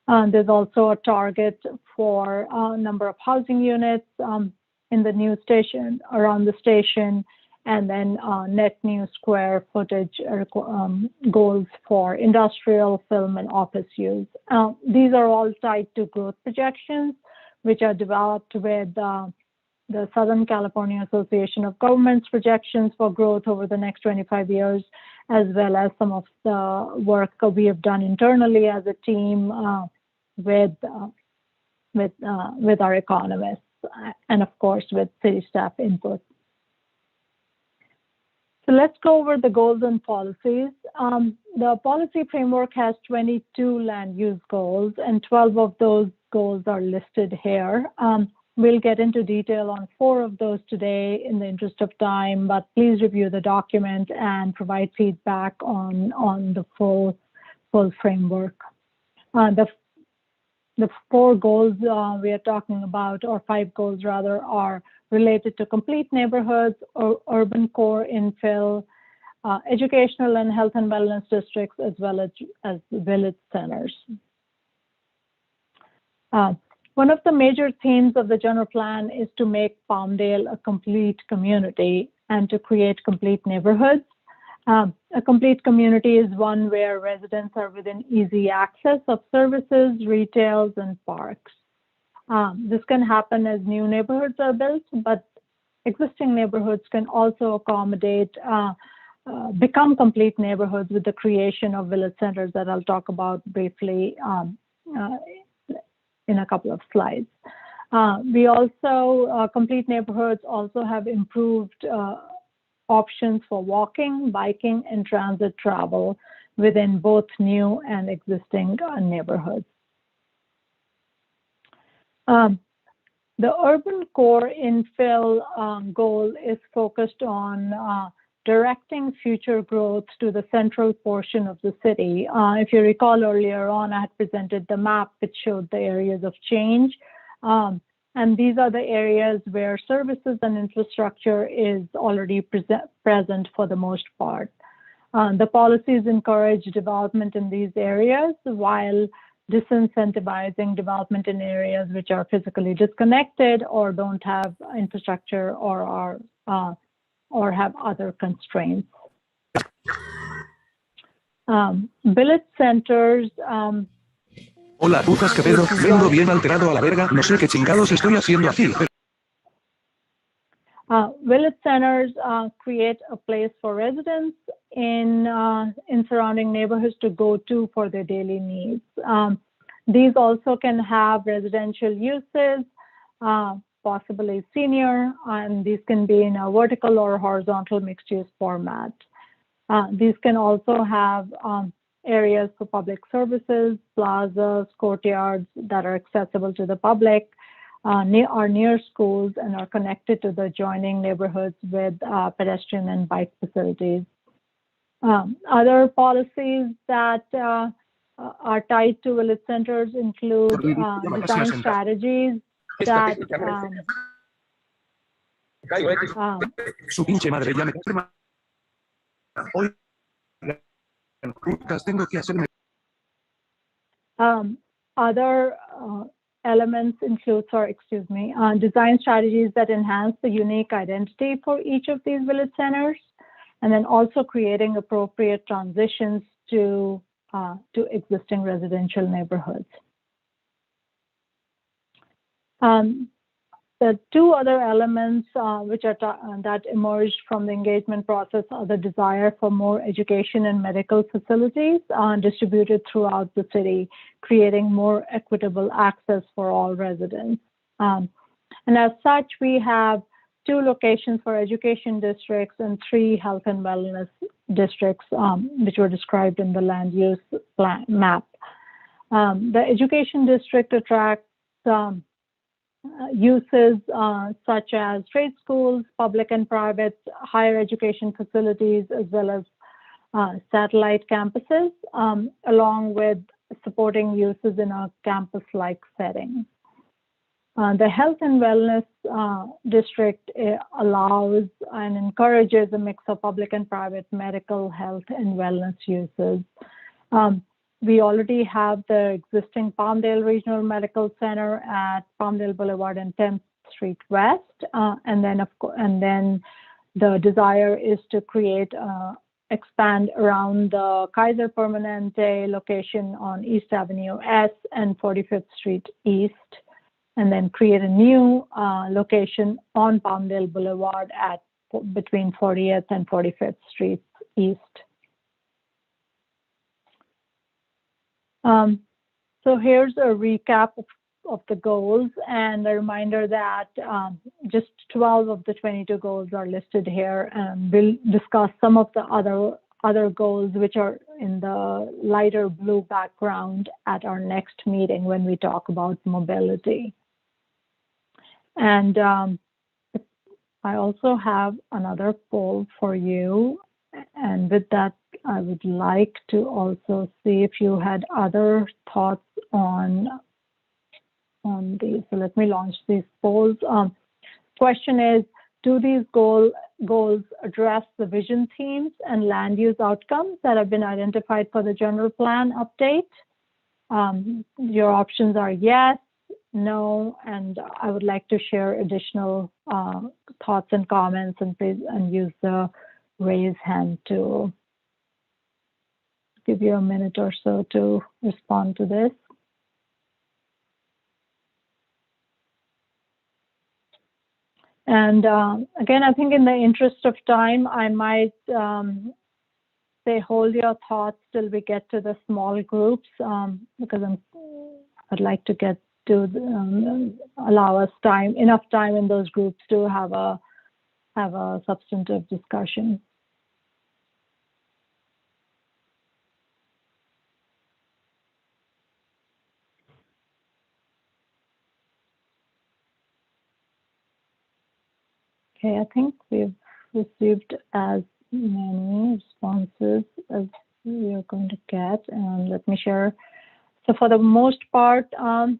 There's also a target for number of housing units in the new station, around the station, and then net new square footage goals for industrial, film, and office use. These are all tied to growth projections, which are developed with the Southern California Association of Governments projections for growth over the next 25 years, as well as some of the work we have done internally as a team with our economists, and of course with city staff input. So let's go over the goals and policies. The policy framework has 22 land use goals, and 12 of those goals are listed here. We'll get into detail on 4 of those today in the interest of time, but please review the document and provide feedback on the full framework. The 4 goals we are talking about, or 5 goals rather, are related to complete neighborhoods, or urban core infill, educational and health and wellness districts, as well as village centers. One of the major themes of the general plan is to make Palmdale a complete community and to create complete neighborhoods. A complete community is one where residents are within easy access of services, retails, and parks. This can happen as new neighborhoods are built, but existing neighborhoods can also accommodate, become complete neighborhoods with the creation of village centers that I'll talk about briefly in a couple of slides. We also, complete neighborhoods also have improved options for walking, biking, and transit travel within both new and existing neighborhoods. The urban core infill goal is focused on directing future growth to the central portion of the city. If you recall earlier on, I had presented the map which showed the areas of change. And these are the areas where services and infrastructure is already present for the most part. The policies encourage development in these areas while disincentivizing development in areas which are physically disconnected or don't have infrastructure or have other constraints. Village centers. Hola, putas que pedo, vengo bien alterado a la verga, no sé qué chingados estoy haciendo aquí. Village centers create a place for residents in surrounding neighborhoods to go to for their daily needs. These also can have residential uses, possibly senior, and these can be in a vertical or horizontal mixed-use format. These can also have areas for public services, plazas, courtyards that are accessible to the public, near schools, and are connected to the adjoining neighborhoods with pedestrian and bike facilities. Other policies that are tied to village centers include design strategies that Su pinche madre ya me tengo que hacerme. Other elements include, design strategies that enhance the unique identity for each of these village centers, and then also creating appropriate transitions to existing residential neighborhoods. The two other elements that emerged from the engagement process are the desire for more education and medical facilities distributed throughout the city, creating more equitable access for all residents. And as such, we have 2 locations for education districts and 3 health and wellness districts, which were described in the land use plan map. The education district attracts uses such as trade schools, public and private higher education facilities, as well as satellite campuses, along with supporting uses in a campus-like setting. The health and wellness district allows and encourages a mix of public and private medical, health, and wellness uses. We already have the existing Palmdale Regional Medical Center at Palmdale Boulevard and 10th Street West, and then the desire is to expand around the Kaiser Permanente location on East Avenue S and 45th Street East, and then create a new location on Palmdale Boulevard between 40th and 45th Streets East. So here's a recap of the goals and a reminder that just 12 of the 22 goals are listed here, and we'll discuss some of the other goals which are in the lighter blue background at our next meeting when we talk about mobility. And I also have another poll for you, and with that I would like to also see if you had other thoughts on these. So let me launch these polls. Question is, do these goals address the vision themes and land use outcomes that have been identified for the general plan update? Your options are yes, no, and I would like to share additional thoughts and comments, and please use the raise hand tool. Give you a minute or so to respond to this. And again, I think in the interest of time, I might say hold your thoughts till we get to the small groups, because I'd like to get to allow us enough time in those groups to have a substantive discussion. Okay, I think we've received as many responses as we are going to get, and let me share. So for the most part, the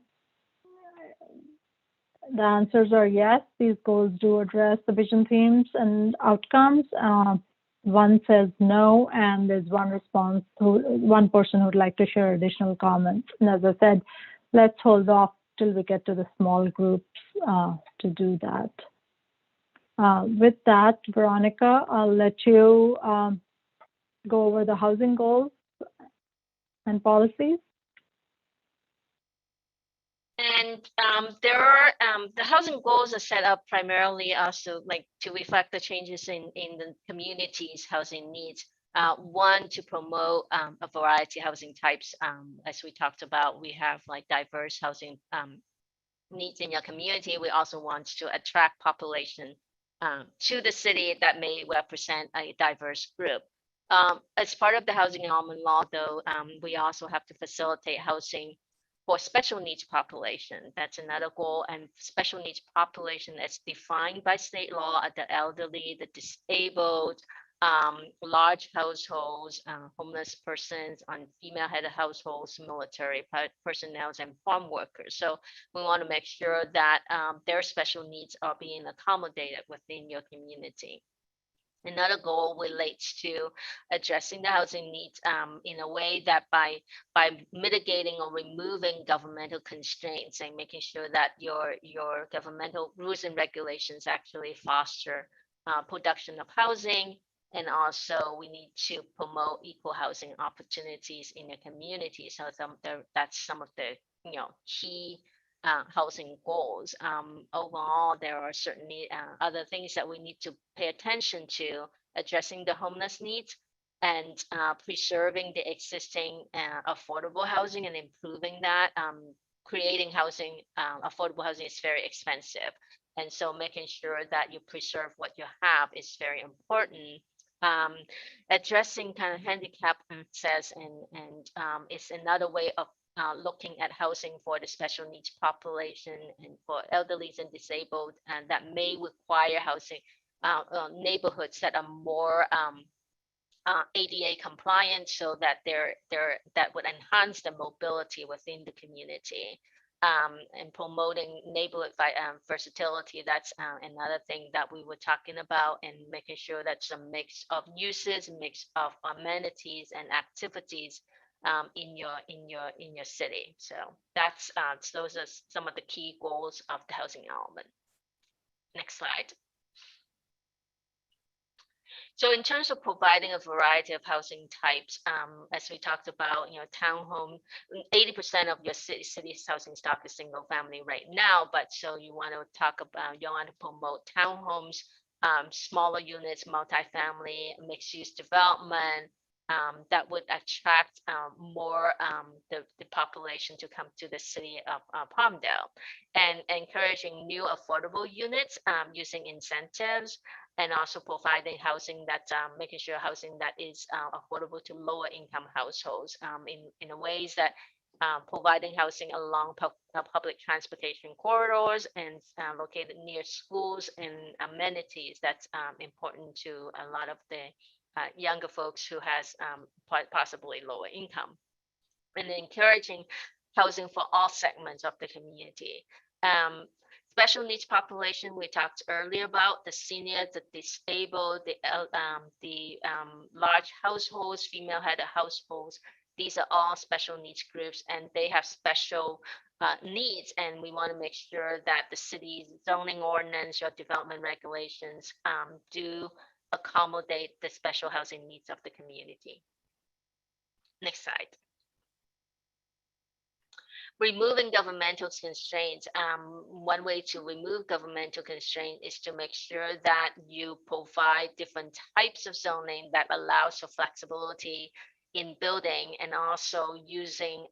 answers are yes, these goals do address the vision themes and outcomes. one says no, and there's one response, one person who'd like to share additional comments. And as I said, let's hold off till we get to the small groups to do that. With that, Veronica, I'll let you go over the housing goals and policies. And there are the housing goals are set up primarily also like to reflect the changes in the community's housing needs. One, to promote a variety of housing types. As we talked about, we have like diverse housing needs in your community. We also want to attract population to the city that may represent a diverse group. As part of the housing element law, though, we also have to facilitate housing for special needs population. That's another goal. And special needs population is defined by state law at the elderly, the disabled, large households, homeless persons, on female-headed households, military personnel, and farm workers. So we want to make sure that their special needs are being accommodated within your community. Another goal relates to addressing the housing needs in a way that by mitigating or removing governmental constraints and making sure that your governmental rules and regulations actually foster production of housing. And also we need to promote equal housing opportunities in the community. So that's some of the key housing goals. Overall, there are certainly other things that we need to pay attention to, addressing the homeless needs and preserving the existing affordable housing and improving that. Creating housing, affordable housing is very expensive. And so making sure that you preserve what you have is very important. Addressing kind of handicap access and is another way of looking at housing for the special needs population and for elderly and disabled, and that may require housing neighborhoods that are more ADA compliant, so that that would enhance the mobility within the community. And promoting neighborhood versatility. That's another thing that we were talking about, and making sure that's a mix of uses, mix of amenities and activities in your city. So that's those are some of the key goals of the housing element. Next slide. So in terms of providing a variety of housing types, as we talked about, townhome, 80% of your city's housing stock is single family right now, but so you want to promote townhomes, smaller units, multifamily, mixed use development, that would attract more the population to come to the city of Palmdale, and encouraging new affordable units using incentives, and also providing housing that making sure housing that is affordable to lower income households in ways that providing housing along public transportation corridors and located near schools and amenities. That's important to a lot of the younger folks who has possibly lower income, and encouraging housing for all segments of the community. Special needs population, we talked earlier about the senior, the disabled, the large households, female-headed households. These are all special needs groups, and they have special needs, and we want to make sure that the city's zoning ordinance or development regulations do accommodate the special housing needs of the community. Next slide. Removing governmental constraints. One way to remove governmental constraint is to make sure that you provide different types of zoning that allows for flexibility in building, and also using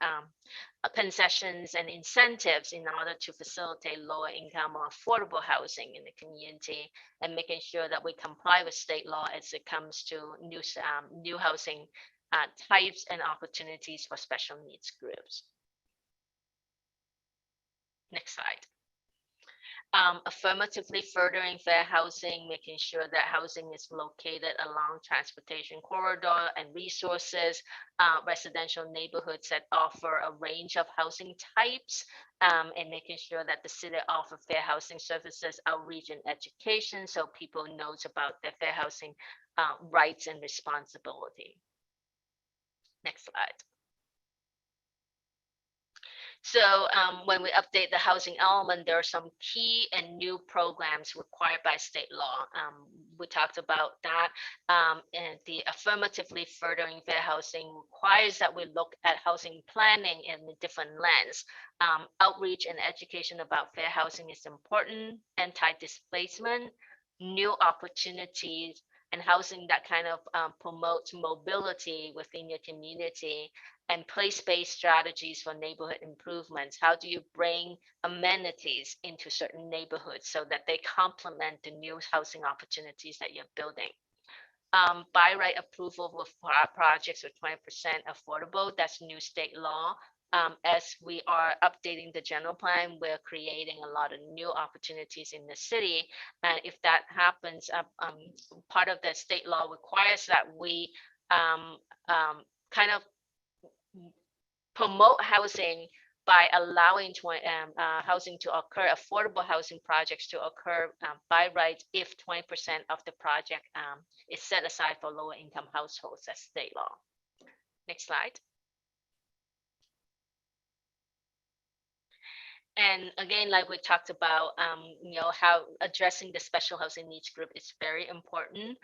concessions and incentives in order to facilitate lower income or affordable housing in the community, and making sure that we comply with state law as it comes to new housing types and opportunities for special needs groups. Next slide. Affirmatively furthering fair housing, making sure that housing is located along transportation corridor and resources, residential neighborhoods that offer a range of housing types, and making sure that the city offers fair housing services, outreach, and education, so people knows about the fair housing rights and responsibility. Next slide. So when we update the housing element, there are some key and new programs required by state law. We talked about that. And the affirmatively furthering fair housing requires that we look at housing planning in a different lens. Outreach and education about fair housing is important. Anti-displacement, new opportunities, and housing that kind of promotes mobility within your community, and place-based strategies for neighborhood improvements. How do you bring amenities into certain neighborhoods so that they complement the new housing opportunities that you're building? By right approval with projects with 20% affordable, that's new state law. As we are updating the general plan, we're creating a lot of new opportunities in the city. And if that happens, part of the state law requires that we kind of promote housing by allowing housing to occur, affordable housing projects to occur by right if 20% of the project is set aside for lower income households. That's state law. Next slide. And again, like we talked about, how addressing the special housing needs group is very important.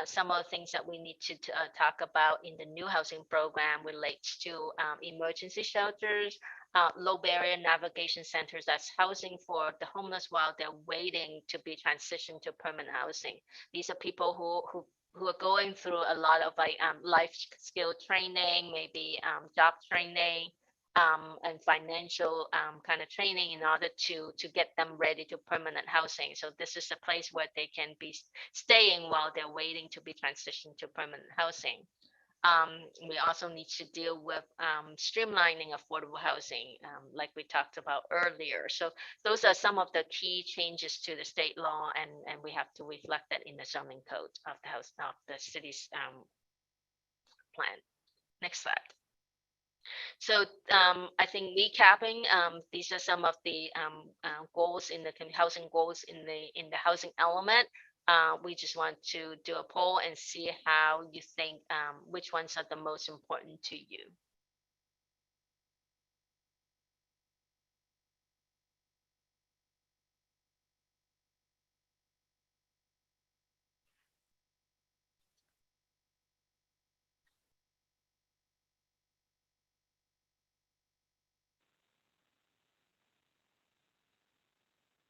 Some of the things that we need to talk about in the new housing program relates to emergency shelters, low barrier navigation centers, that's housing for the homeless while they're waiting to be transitioned to permanent housing. These are people who are going through a lot of life skill training, maybe job training, and financial kind of training in order to get them ready to permanent housing. So this is a place where they can be staying while they're waiting to be transitioned to permanent housing. We also need to deal with streamlining affordable housing, like we talked about earlier. So those are some of the key changes to the state law, and we have to reflect that in the zoning code of the city's plan. Next slide. So I think recapping, these are some of the goals in the housing goals in the housing element. We just want to do a poll and see how you think, which ones are the most important to you.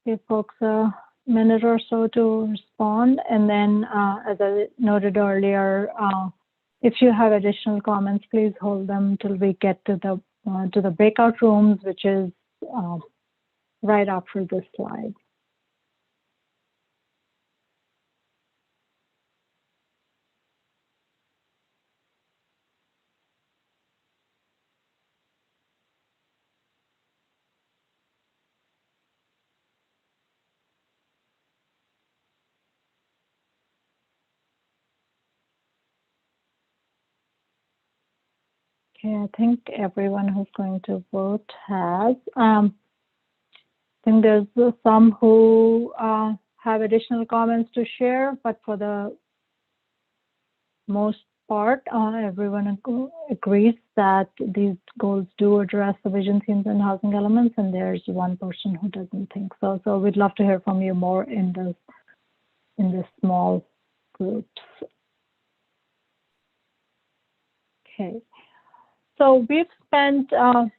Give folks a minute or so to respond. And then, as I noted earlier, if you have additional comments, please hold them till we get to the breakout rooms, which is right after this slide. Okay, I think everyone who's going to vote has. I think there's some who have additional comments to share, but for the most part, everyone agrees that these goals do address the vision, themes, and housing elements, and there's one person who doesn't think so. So we'd love to hear from you more in this small groups. Okay. So we've spent a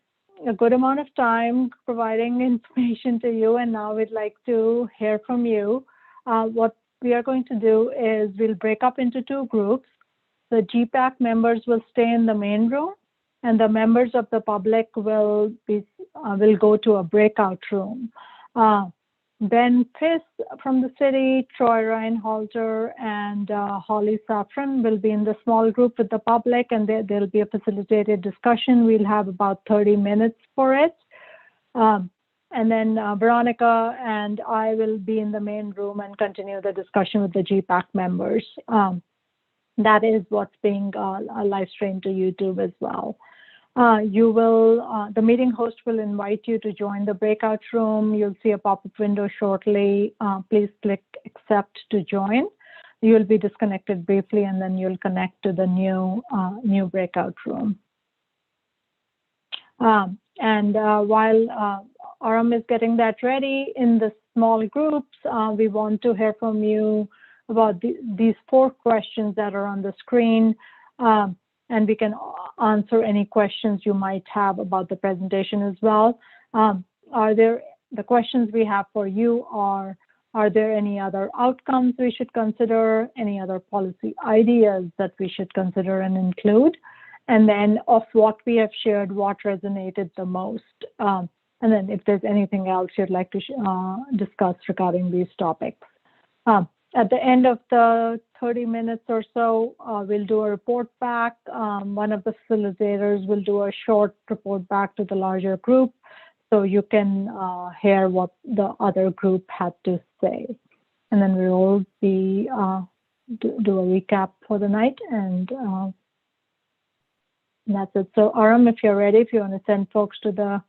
good amount of time providing information to you, and now we'd like to hear from you. What we are going to do is we'll break up into two groups. The GPAC members will stay in the main room, and the members of the public will go to a breakout room. Ben Fiss from the city, Troy Reinhalter, and Holly Safran will be in the small group with the public, and there'll be a facilitated discussion. We'll have about 30 minutes for it. And then Veronica and I will be in the main room and continue the discussion with the GPAC members. That is what's being live streamed to YouTube as well. The meeting host will invite you to join the breakout room. You'll see a pop-up window shortly. Please click accept to join. you'll be disconnected briefly, and then you'll connect to the new breakout room. While Aram is getting that ready, in the small groups, we want to hear from you about these 4 questions that are on the screen, and we can answer any questions you might have about the presentation as well. The questions we have for you are there any other outcomes we should consider, any other policy ideas that we should consider and include? And then of what we have shared, what resonated the most? And then if there's anything else you'd like to discuss regarding these topics. At the end of the 30 minutes or so, we'll do a report back. One of the facilitators will do a short report back to the larger group, so you can hear what the other group had to say. And then we will be do a recap for the night, and that's it. So Aram, if you're ready, if you want to send folks to the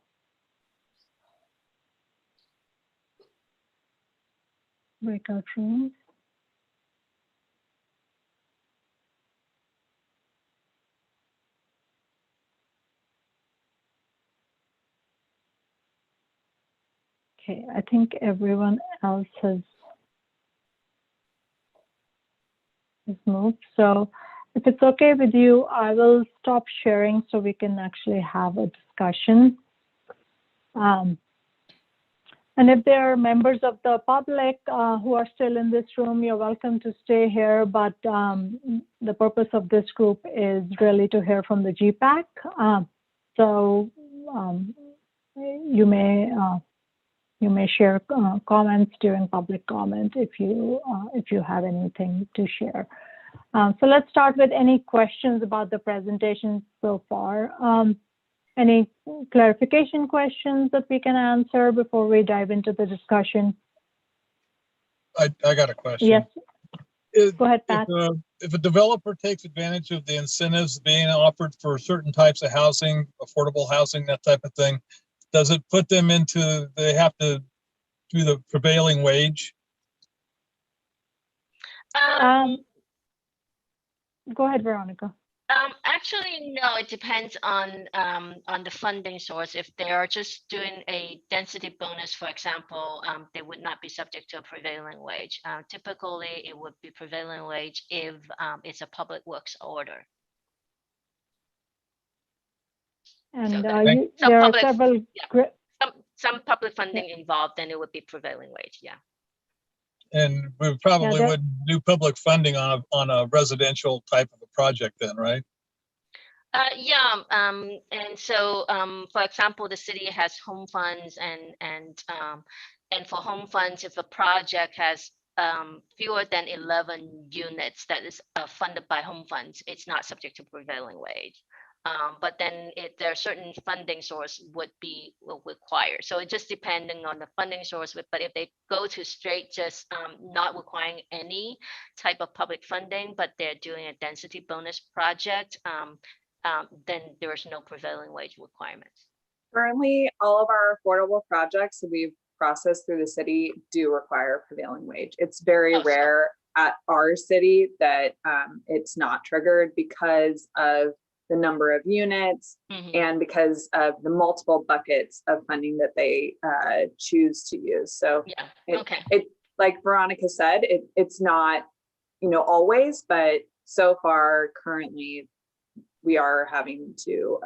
breakout rooms. Okay, I think everyone else has moved. So if it's okay with you, I will stop sharing so we can actually have a discussion. And if there are members of the public who are still in this room, you're welcome to stay here. But the purpose of this group is really to hear from the GPAC. So you may share comments during public comment if you have anything to share. So let's start with any questions about the presentation so far. Any clarification questions that we can answer before we dive into the discussion? I got a question. Yes. Go ahead, Pat. If a developer takes advantage of the incentives being offered for certain types of housing, affordable housing, that type of thing, does it put them into, they have to do the prevailing wage? Go ahead, Veronica. Actually, no, it depends on the funding source. If they are just doing a density bonus, for example, they would not be subject to a prevailing wage. Typically, it would be prevailing wage if it's a public works order. And So there are several. Yeah, some public funding involved, then it would be prevailing wage. Yeah. And we probably wouldn't do public funding on a residential type of a project then, right? Yeah, and so for example, the city has home funds, and for home funds, if a project has fewer than 11 units that is funded by home funds, it's not subject to prevailing wage. But then there are certain funding source will require. So it just depending on the funding source. But if they go to straight just not requiring any type of public funding, but they're doing a density bonus project, then there's no prevailing wage requirements. Currently, all of our affordable projects that we've processed through the city do require prevailing wage. It's very rare at our city that it's not triggered because of the number of units and because of the multiple buckets of funding that they choose to use. So it like Veronica said, it's not, always, but so far currently we are having to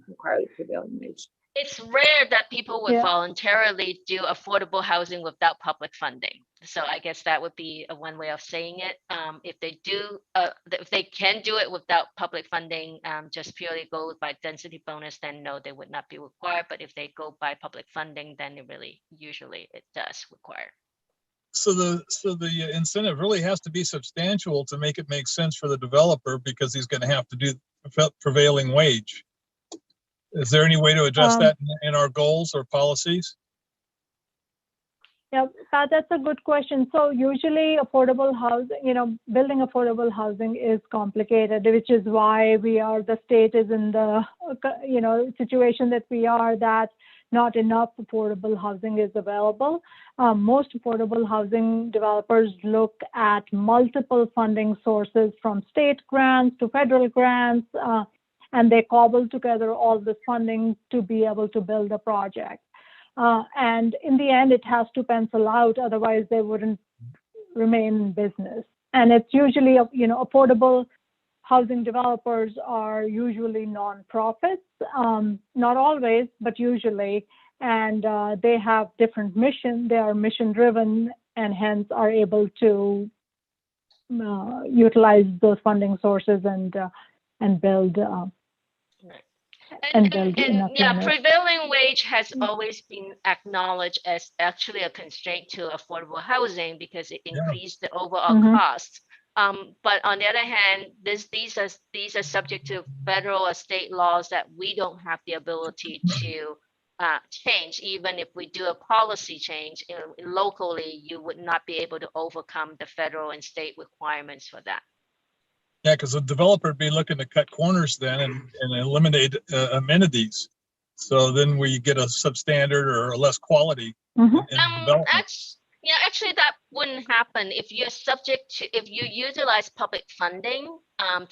require the prevailing wage. It's rare that people would voluntarily do affordable housing without public funding. So I guess that would be one way of saying it. If they do, if they can do it without public funding, just purely go by density bonus, then no, they would not be required. But if they go by public funding, then usually it does require. So the incentive really has to be substantial to make it make sense for the developer, because he's going to have to do prevailing wage. Is there any way to address that in our goals or policies? Yeah, Pat, that's a good question. So usually affordable housing, building affordable housing is complicated, which is why the state is in the, situation that we are, that not enough affordable housing is available. Most affordable housing developers look at multiple funding sources from state grants to federal grants, and they cobble together all this funding to be able to build a project. And in the end, it has to pencil out, otherwise they wouldn't remain in business. And it's usually, affordable housing developers are usually nonprofits, not always, but usually, and they have different missions. They are mission driven and hence are able to utilize those funding sources and build. And yeah, prevailing wage has always been acknowledged as actually a constraint to affordable housing because it increased the overall cost. But on the other hand, these are subject to federal or state laws that we don't have the ability to change. Even if we do a policy change locally, you would not be able to overcome the federal and state requirements for that. Yeah, because the developer would be looking to cut corners then and eliminate amenities. So then we get a substandard or a less quality in development. Actually, that wouldn't happen if you're if you utilize public funding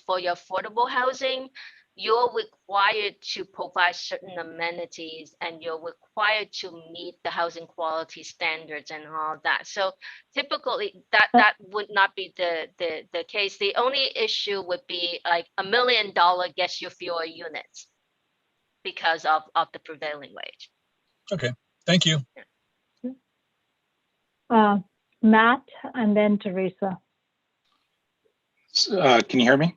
for your affordable housing. You're required to provide certain amenities and you're required to meet the housing quality standards and all that. So typically that would not be the case. The only issue would be like $1 million gets you fewer units because of the prevailing wage. Okay, thank you. Matt and then Teresa. Can you hear me?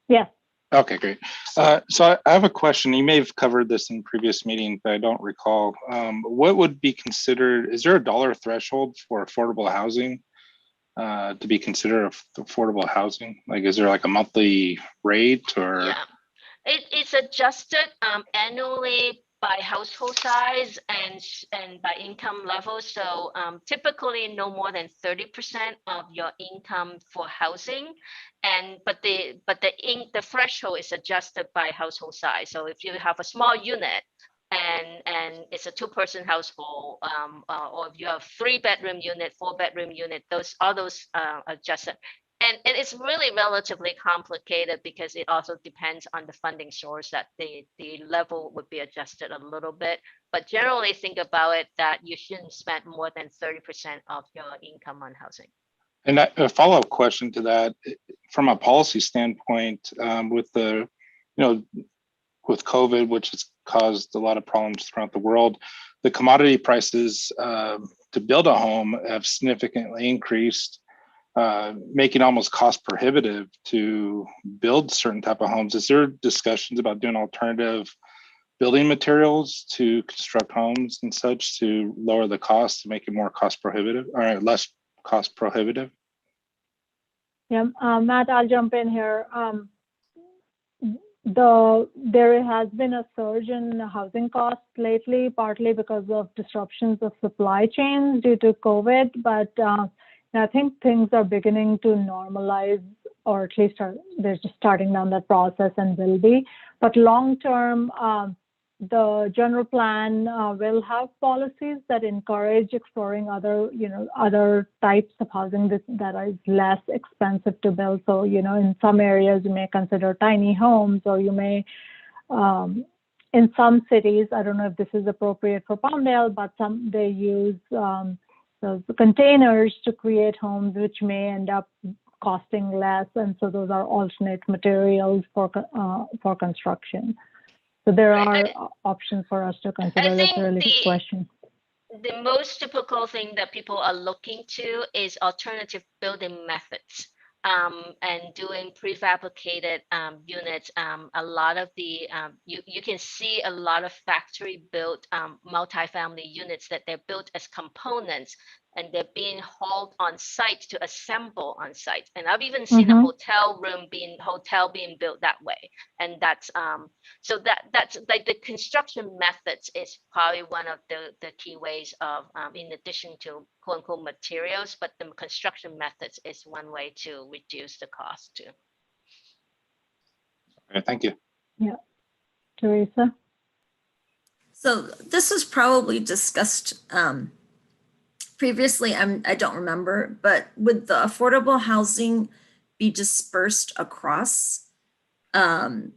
Yes. Okay, great. So I have a question. You may have covered this in previous meetings, but I don't recall. What would be considered, is there a dollar threshold for affordable housing to be considered affordable housing? Like, is there like a monthly rate or? Yeah, it's adjusted annually by household size and by income level. So typically no more than 30% of your income for housing, but the threshold is adjusted by household size. So if you have a small unit and it's a 2-person household, or if you have 3-bedroom unit, 4-bedroom unit, those adjusted. And it's really relatively complicated because it also depends on the funding source that the level would be adjusted a little bit. But generally think about it that you shouldn't spend more than 30% of your income on housing. And a follow-up question to that, from a policy standpoint, with with COVID, which has caused a lot of problems throughout the world, the commodity prices to build a home have significantly increased, making almost cost prohibitive to build certain type of homes. Is there discussions about doing alternative building materials to construct homes and such to lower the cost to make it more cost prohibitive or less cost prohibitive? Yeah, Matt, I'll jump in here. There has been a surge in housing costs lately, partly because of disruptions of supply chains due to COVID, but I think things are beginning to normalize, or at least they're just starting down that process and will be. But long term, the general plan will have policies that encourage exploring other types of housing that are less expensive to build. So, in some areas you may consider tiny homes, or you may, in some cities, I don't know if this is appropriate for Palmdale, but they use those containers to create homes, which may end up costing less, and so those are alternate materials for construction. So there are options for us to consider. That's a really good question. The most typical thing that people are looking to is alternative building methods. And doing prefabricated units. A lot of the you can see a lot of factory built multifamily units that they're built as components, and they're being hauled on site to assemble on site. And I've even seen a hotel being built that way. And that's so that's like the construction methods is probably one of the key ways of in addition to quote unquote materials, but the construction methods is one way to reduce the cost too. Okay, thank you. Yeah, Teresa. So this was probably discussed previously. I don't remember, but would the affordable housing be dispersed across Palmdale?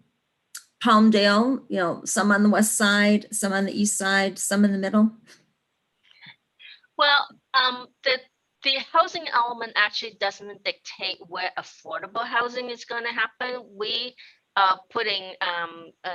You know, some on the west side, some on the east side, some in the middle. Well, the housing element actually doesn't dictate where affordable housing is going to happen. We putting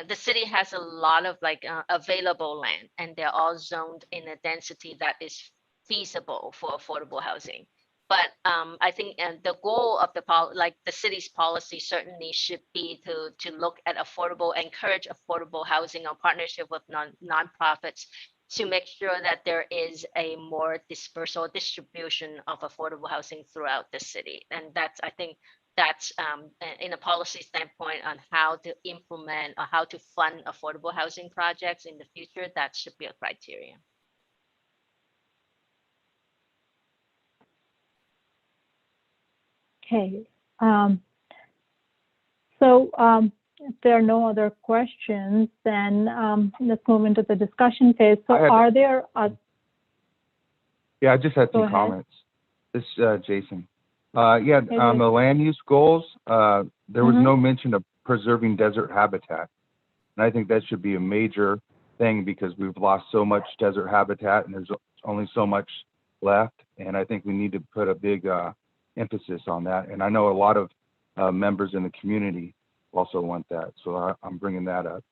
the city has a lot of like available land, and they're all zoned in a density that is feasible for affordable housing. But I think the goal of the city's policy certainly should be to look at encourage affordable housing on partnership with nonprofits to make sure that there is a more dispersal distribution of affordable housing throughout the city. And I think that's in a policy standpoint on how to implement or how to fund affordable housing projects in the future, that should be a criteria. Okay. If there are no other questions, then let's move into the discussion phase. So are there... Yeah, I just had some comments. This is Jason. On the land use goals, there was no mention of preserving desert habitat. And I think that should be a major thing because we've lost so much desert habitat and there's only so much left. And I think we need to put a big emphasis on that. And I know a lot of members in the community also want that. So I'm bringing that up.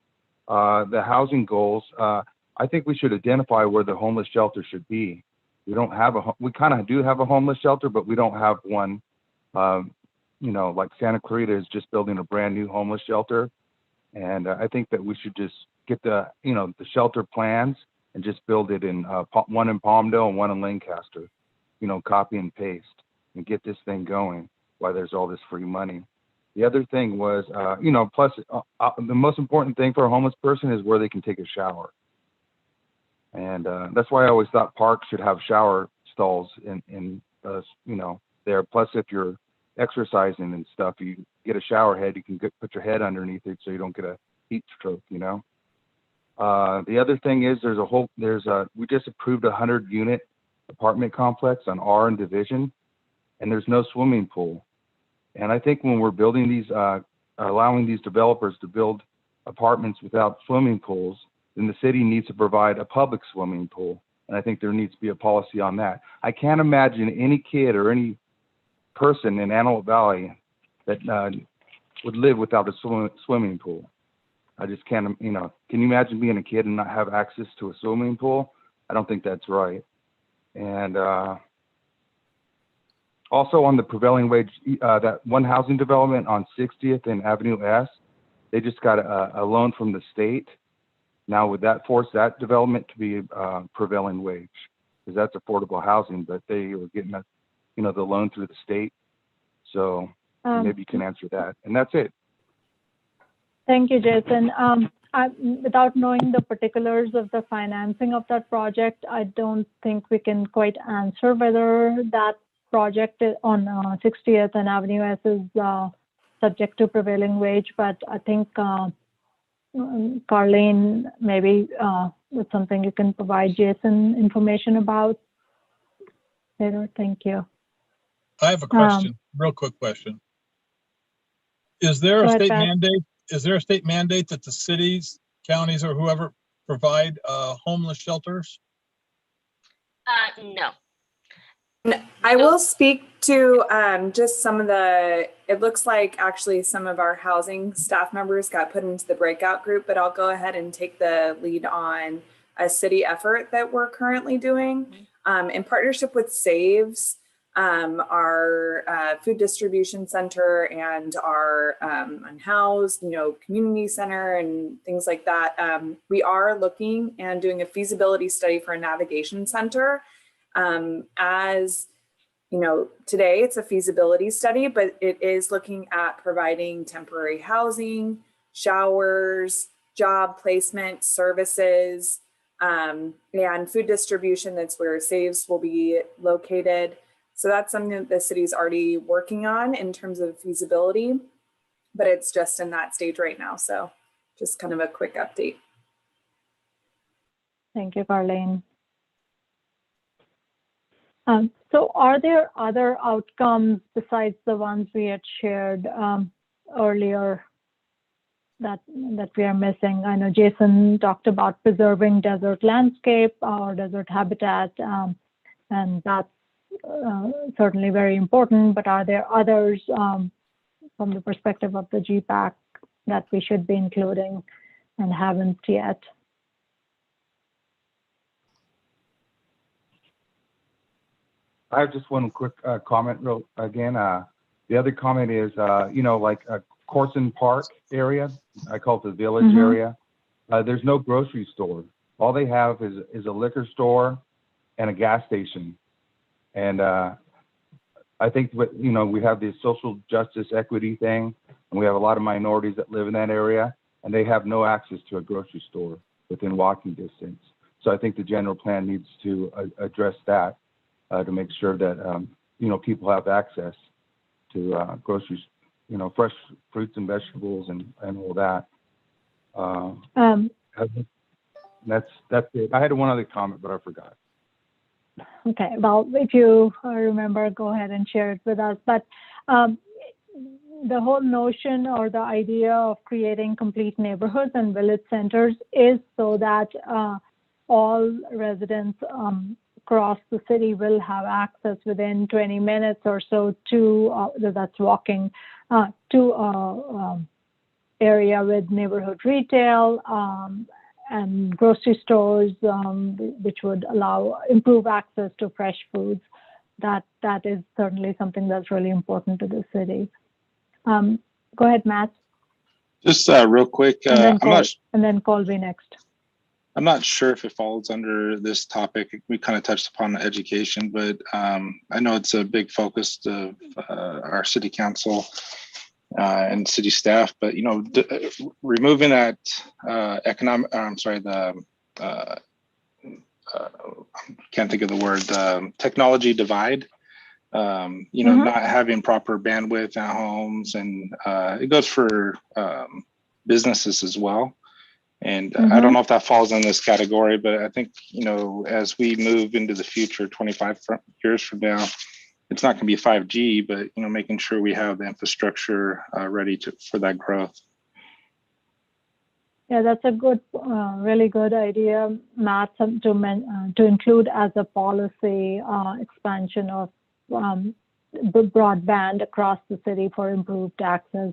The housing goals, I think we should identify where the homeless shelter should be. We kind of do have a homeless shelter, but we don't have one, like Santa Clarita is just building a brand new homeless shelter. And I think that we should just get the shelter plans and just build it in one in Palmdale and one in Lancaster, copy and paste and get this thing going while there's all this free money. The other thing was, plus the most important thing for a homeless person is where they can take a shower. And that's why I always thought parks should have shower stalls in there. Plus, if you're exercising and stuff, you get a shower head, you can put your head underneath it so you don't get a heat stroke, The other thing is we just approved a 100-unit apartment complex on R and Division, and there's no swimming pool. And I think when we're building these, allowing these developers to build apartments without swimming pools, then the city needs to provide a public swimming pool. And I think there needs to be a policy on that. I can't imagine any kid or any person in Antelope Valley that would live without a swimming pool. I just can't, can you imagine being a kid and not have access to a swimming pool? I don't think that's right. And also on the prevailing wage, that one housing development on 60th and Avenue S, they just got a loan from the state. Now, would that force that development to be prevailing wage? Because that's affordable housing, but they were getting the loan through the state. So maybe you can answer that. And that's it. Thank you, Jason. Without knowing the particulars of the financing of that project, I don't think we can quite answer whether that project on 60th and Avenue S is subject to prevailing wage, but I think Carlene, maybe with something you can provide Jason information about later. Thank you. I have a question, real quick question. Is there a state mandate? Is there a state mandate that the cities, counties, or whoever provide homeless shelters? No. I will speak to just some of it looks like actually some of our housing staff members got put into the breakout group, but I'll go ahead and take the lead on a city effort that we're currently doing in partnership with SAVES, our food distribution center and our unhoused, community center and things like that. We are looking and doing a feasibility study for a navigation center. As today it's a feasibility study, but it is looking at providing temporary housing, showers, job placement services, and food distribution. That's where SAVES will be located. So that's something that the city's already working on in terms of feasibility, but it's just in that stage right now. So just kind of a quick update. Thank you, Carlene. So are there other outcomes besides the ones we had shared earlier that we are missing? I know Jason talked about preserving desert landscape or desert habitat, and that's certainly very important, but are there others from the perspective of the GPAC that we should be including and haven't yet? I have just one quick comment again. The other comment is, like Corson Park area, I call it the village area. There's no grocery store. All they have is a liquor store and a gas station. And I think, we have this social justice equity thing, and we have a lot of minorities that live in that area, and they have no access to a grocery store within walking distance. So I think the general plan needs to address that to make sure that, people have access to groceries, fresh fruits and vegetables and all that. That's it. I had one other comment, but I forgot. Okay, well, if you remember, go ahead and share it with us. But the whole notion or the idea of creating complete neighborhoods and village centers is so that all residents across the city will have access within 20 minutes or so to, that's walking, to area with neighborhood retail and grocery stores, which would improve access to fresh foods. That is certainly something that's really important to the city. Go ahead, Matt. Just real quick, and then Colby next. I'm not sure if it falls under this topic. We kind of touched upon education, but I know it's a big focus of our city council and city staff. But removing that can't think of the word, technology divide. Not having proper bandwidth at homes, and it goes for businesses as well. And I don't know if that falls in this category, but I think, as we move into the future, 25 years from now, it's not going to be 5G, but, making sure we have the infrastructure ready for that growth. Yeah, that's a good, really good idea, Matt, to include as a policy expansion of broadband across the city for improved access.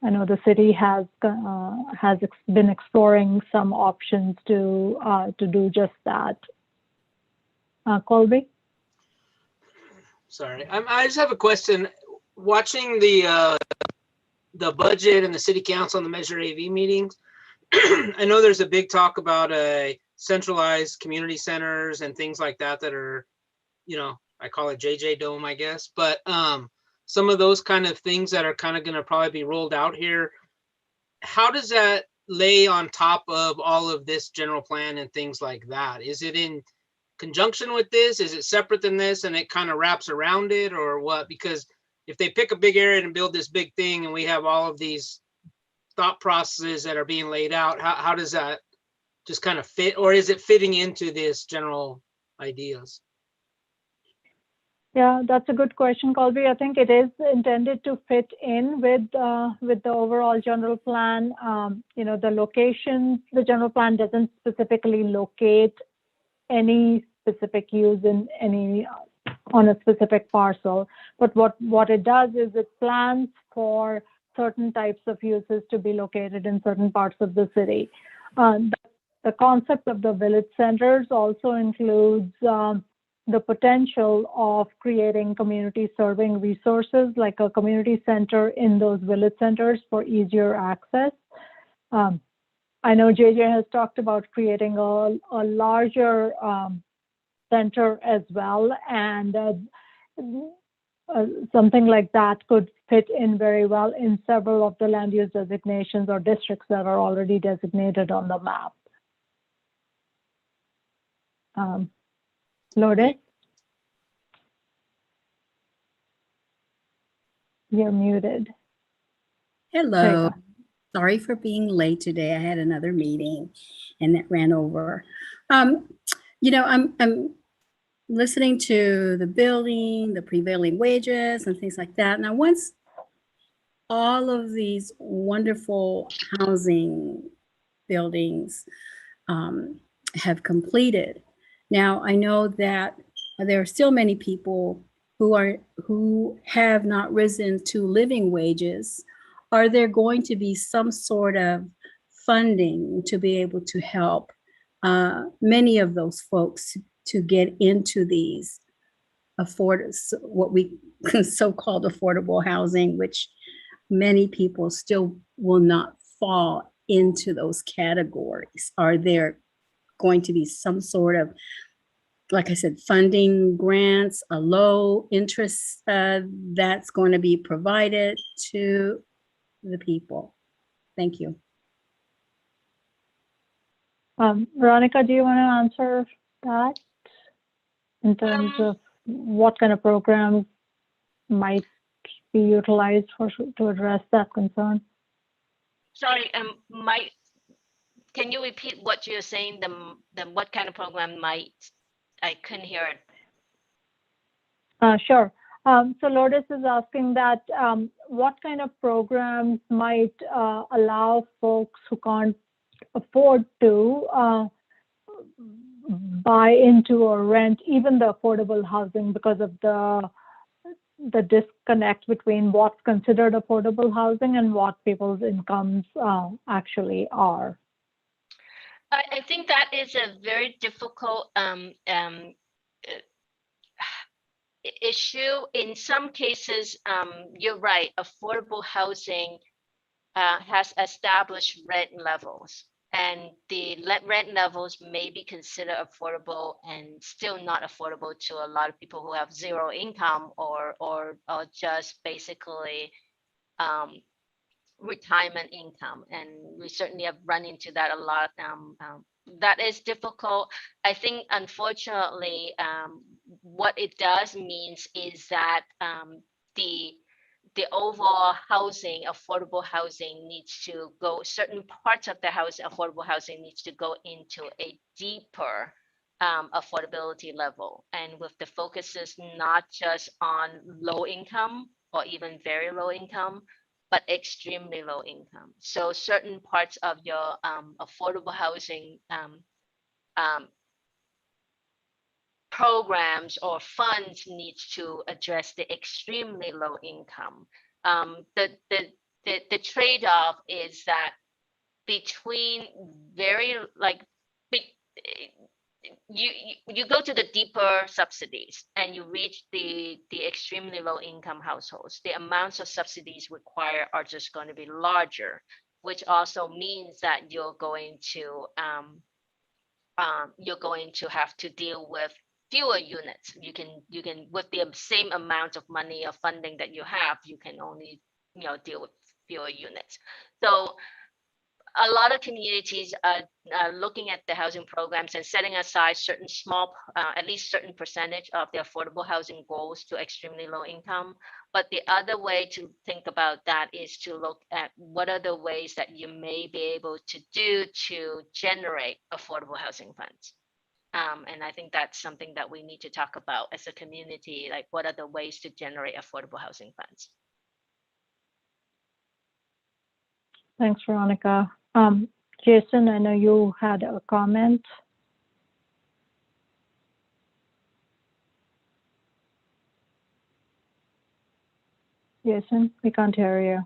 I know the city has been exploring some options to do just that. Colby? Sorry, I just have a question. Watching the budget and the city council and the Measure AV meetings, I know there's a big talk about centralized community centers and things like that are, I call it JJ Dome, I guess, but some of those kind of things that are kind of going to probably be rolled out here. How does that lay on top of all of this general plan and things like that? Is it in conjunction with this? Is it separate than this and it kind of wraps around it, or what? Because if they pick a big area and build this big thing and we have all of these thought processes that are being laid out, how does that just kind of fit, or is it fitting into this general ideas? Yeah, that's a good question, Colby. I think it is intended to fit in with the overall general plan. The location, the general plan doesn't specifically locate any specific use on a specific parcel, but what it does is it plans for certain types of uses to be located in certain parts of the city. The concept of the village centers also includes the potential of creating community serving resources, like a community center in those village centers for easier access. I know JJ has talked about creating a larger center as well, and something like that could fit in very well in several of the land use designations or districts that are already designated on the map. Lourdes? You're muted. Hello. Sorry for being late today. I had another meeting. and that ran over. You know, I'm listening to the building, the prevailing wages and things like that. Now, once all of these wonderful housing buildings have completed, now I know that there are still many people who have not risen to living wages. Are there going to be some sort of funding to be able to help many of those folks to get into these what we so-called affordable housing, which many people still will not fall into those categories? Are there going to be some sort of, like I said, funding, grants, a low interest that's going to be provided to the people? Thank you. Veronica, do you want to answer that in terms of what kind of programs might be utilized to address that concern? Sorry, can you repeat what you're saying? What kind of program might? I couldn't hear it. Sure. So Lourdes is asking that what kind of programs might allow folks who can't afford to buy into or rent even the affordable housing because of the disconnect between what's considered affordable housing and what people's incomes actually are? I think that is a very difficult issue. In some cases, you're right, affordable housing has established rent levels, and the rent levels may be considered affordable and still not affordable to a lot of people who have zero income or just basically retirement income. And we certainly have run into that a lot. That is difficult. I think, unfortunately, what it does means is that the overall housing, affordable housing needs to go, certain parts of the house, affordable housing needs to go into a deeper affordability level. And with the focuses not just on low income or even very low income, but extremely low income. So certain parts of your affordable housing programs or funds needs to address the extremely low income. The trade-off is that between you go to the deeper subsidies and you reach the extremely low income households, the amounts of subsidies required are just going to be larger, which also means that you're going to have to deal with fewer units. You can with the same amount of money or funding that you have, you can only deal with fewer units. So a lot of communities are looking at the housing programs and setting aside certain small, at least certain percentage of the affordable housing goals to extremely low income. But the other way to think about that is to look at what are the ways that you may be able to do to generate affordable housing funds. And I think that's something that we need to talk about as a community, like what are the ways to generate affordable housing funds? Thanks, Veronica. Jason, I know you had a comment. Jason, we can't hear you.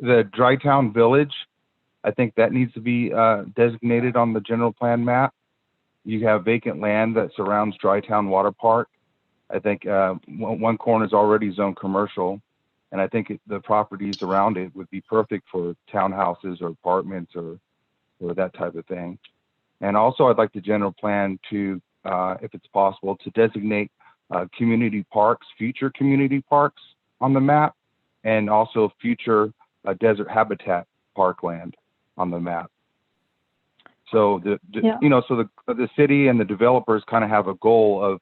The Dry Town Village, I think that needs to be designated on the general plan map. You have vacant land that surrounds Dry Town Water Park. I think one corner is already zoned commercial, and I think the properties around it would be perfect for townhouses or apartments or that type of thing. And also, I'd like the general plan to, if it's possible, to designate community parks, future community parks on the map, and also future desert habitat parkland on the map. So the city and the developers kind of have a goal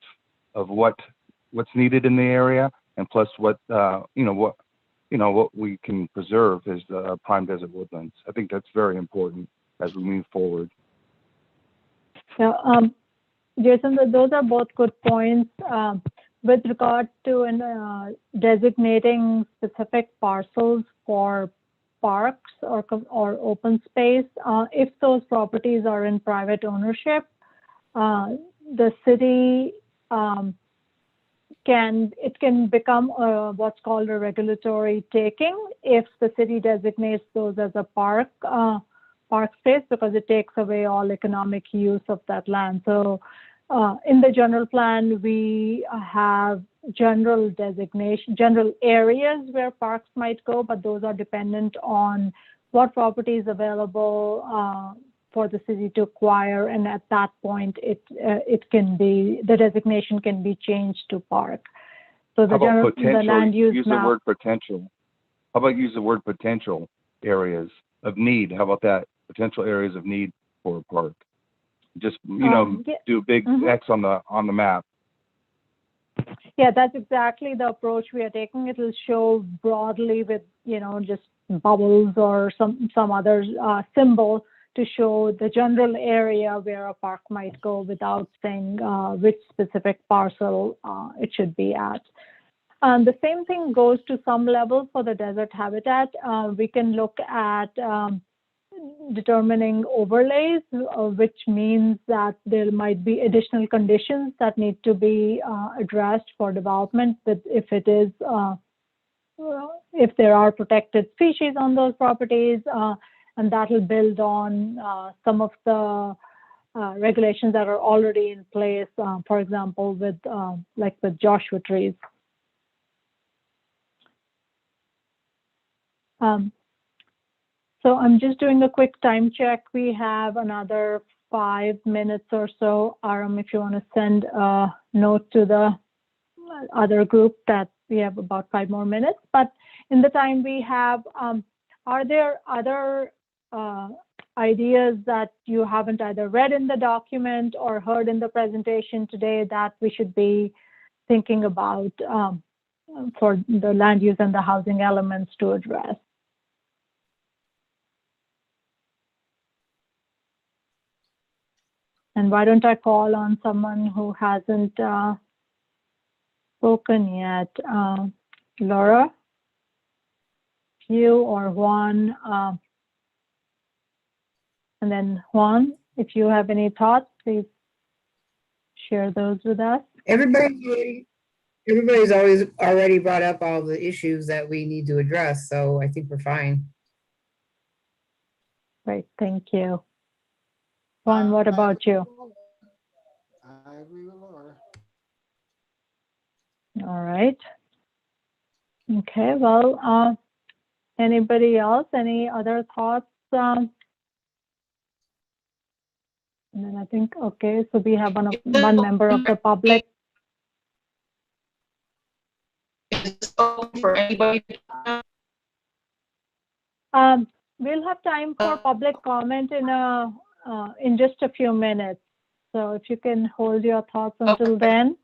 of what's needed in the area, and plus what what we can preserve is the prime desert woodlands. I think that's very important as we move forward. Yeah, Jason, those are both good points. With regard to designating specific parcels for parks or open space, if those properties are in private ownership, the city can become what's called a regulatory taking if the city designates those as a park space, because it takes away all economic use of that land. So in the general plan, we have general areas where parks might go, but those are dependent on what property is available for the city to acquire, and at that point, the designation can be changed to park. So the land use use the word potential. How about use the word potential areas of need? How about that? Potential areas of need for a park. Just do a big X on the map. Yeah, that's exactly the approach we are taking. It will show broadly with just bubbles or some other symbol to show the general area where a park might go without saying which specific parcel it should be at. The same thing goes to some level for the desert habitat. We can look at determining overlays, which means that there might be additional conditions that need to be addressed for development. But if there are protected species on those properties, and that will build on some of the regulations that are already in place, for example, with Joshua trees. So I'm just doing a quick time check. We have another 5 minutes or so. Aram, if you want to send a note to the other group that we have about 5 more minutes. But in the time we have, are there other ideas that you haven't either read in the document or heard in the presentation today that we should be thinking about for the land use and the housing elements to address? And why don't I call on someone who hasn't spoken yet? Laura, you or Juan, and then Juan, if you have any thoughts, please share those with us. Everybody's already brought up all the issues that we need to address, so I think we're fine. Great, thank you. Juan, what about you? I agree with Laura. All right. Okay, well, anybody else? Any other thoughts? And then I think, okay, so we have one member of the public. For anybody. We'll have time for public comment in just a few minutes. So if you can hold your thoughts until then.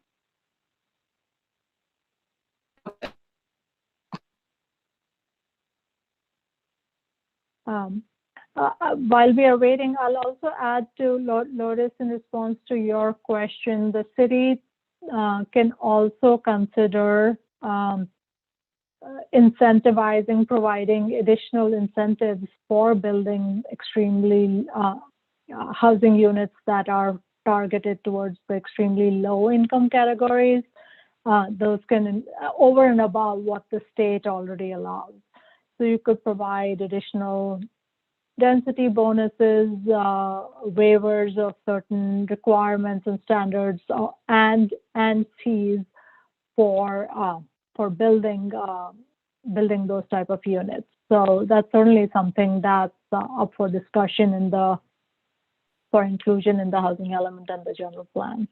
While we are waiting, I'll also add to Lourdes in response to your question. The city can also consider incentivizing, providing additional incentives for building extremely housing units that are targeted towards the extremely low income categories. Those can, over and above what the state already allows. So you could provide additional density bonuses, waivers of certain requirements and standards, and fees for building those type of units. So that's certainly something that's up for discussion for inclusion in the housing element and the general plan.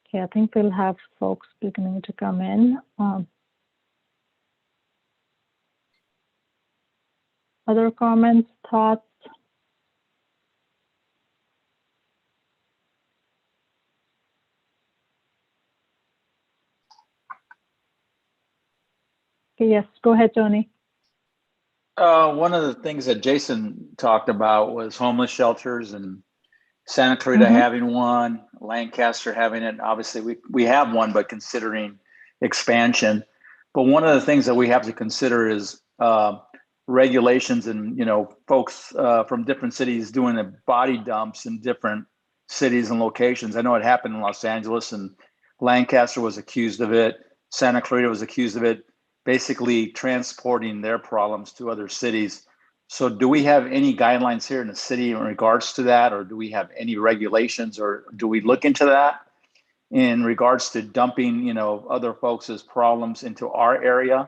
Okay, I think we'll have folks beginning to come in. Other comments, thoughts? Okay, yes, go ahead, Tony. One of the things that Jason talked about was homeless shelters, and Santa Clarita having one, Lancaster having it. Obviously, we have one, but considering expansion. But one of the things that we have to consider is regulations and, you know, folks from different cities doing the body dumps in different cities and locations. I know it happened in Los Angeles, and Lancaster was accused of it. Santa Clarita was accused of it, basically transporting their problems to other cities. So do we have any guidelines here in the city in regards to that, or do we have any regulations, or do we look into that in regards to dumping, you know, other folks' problems into our area?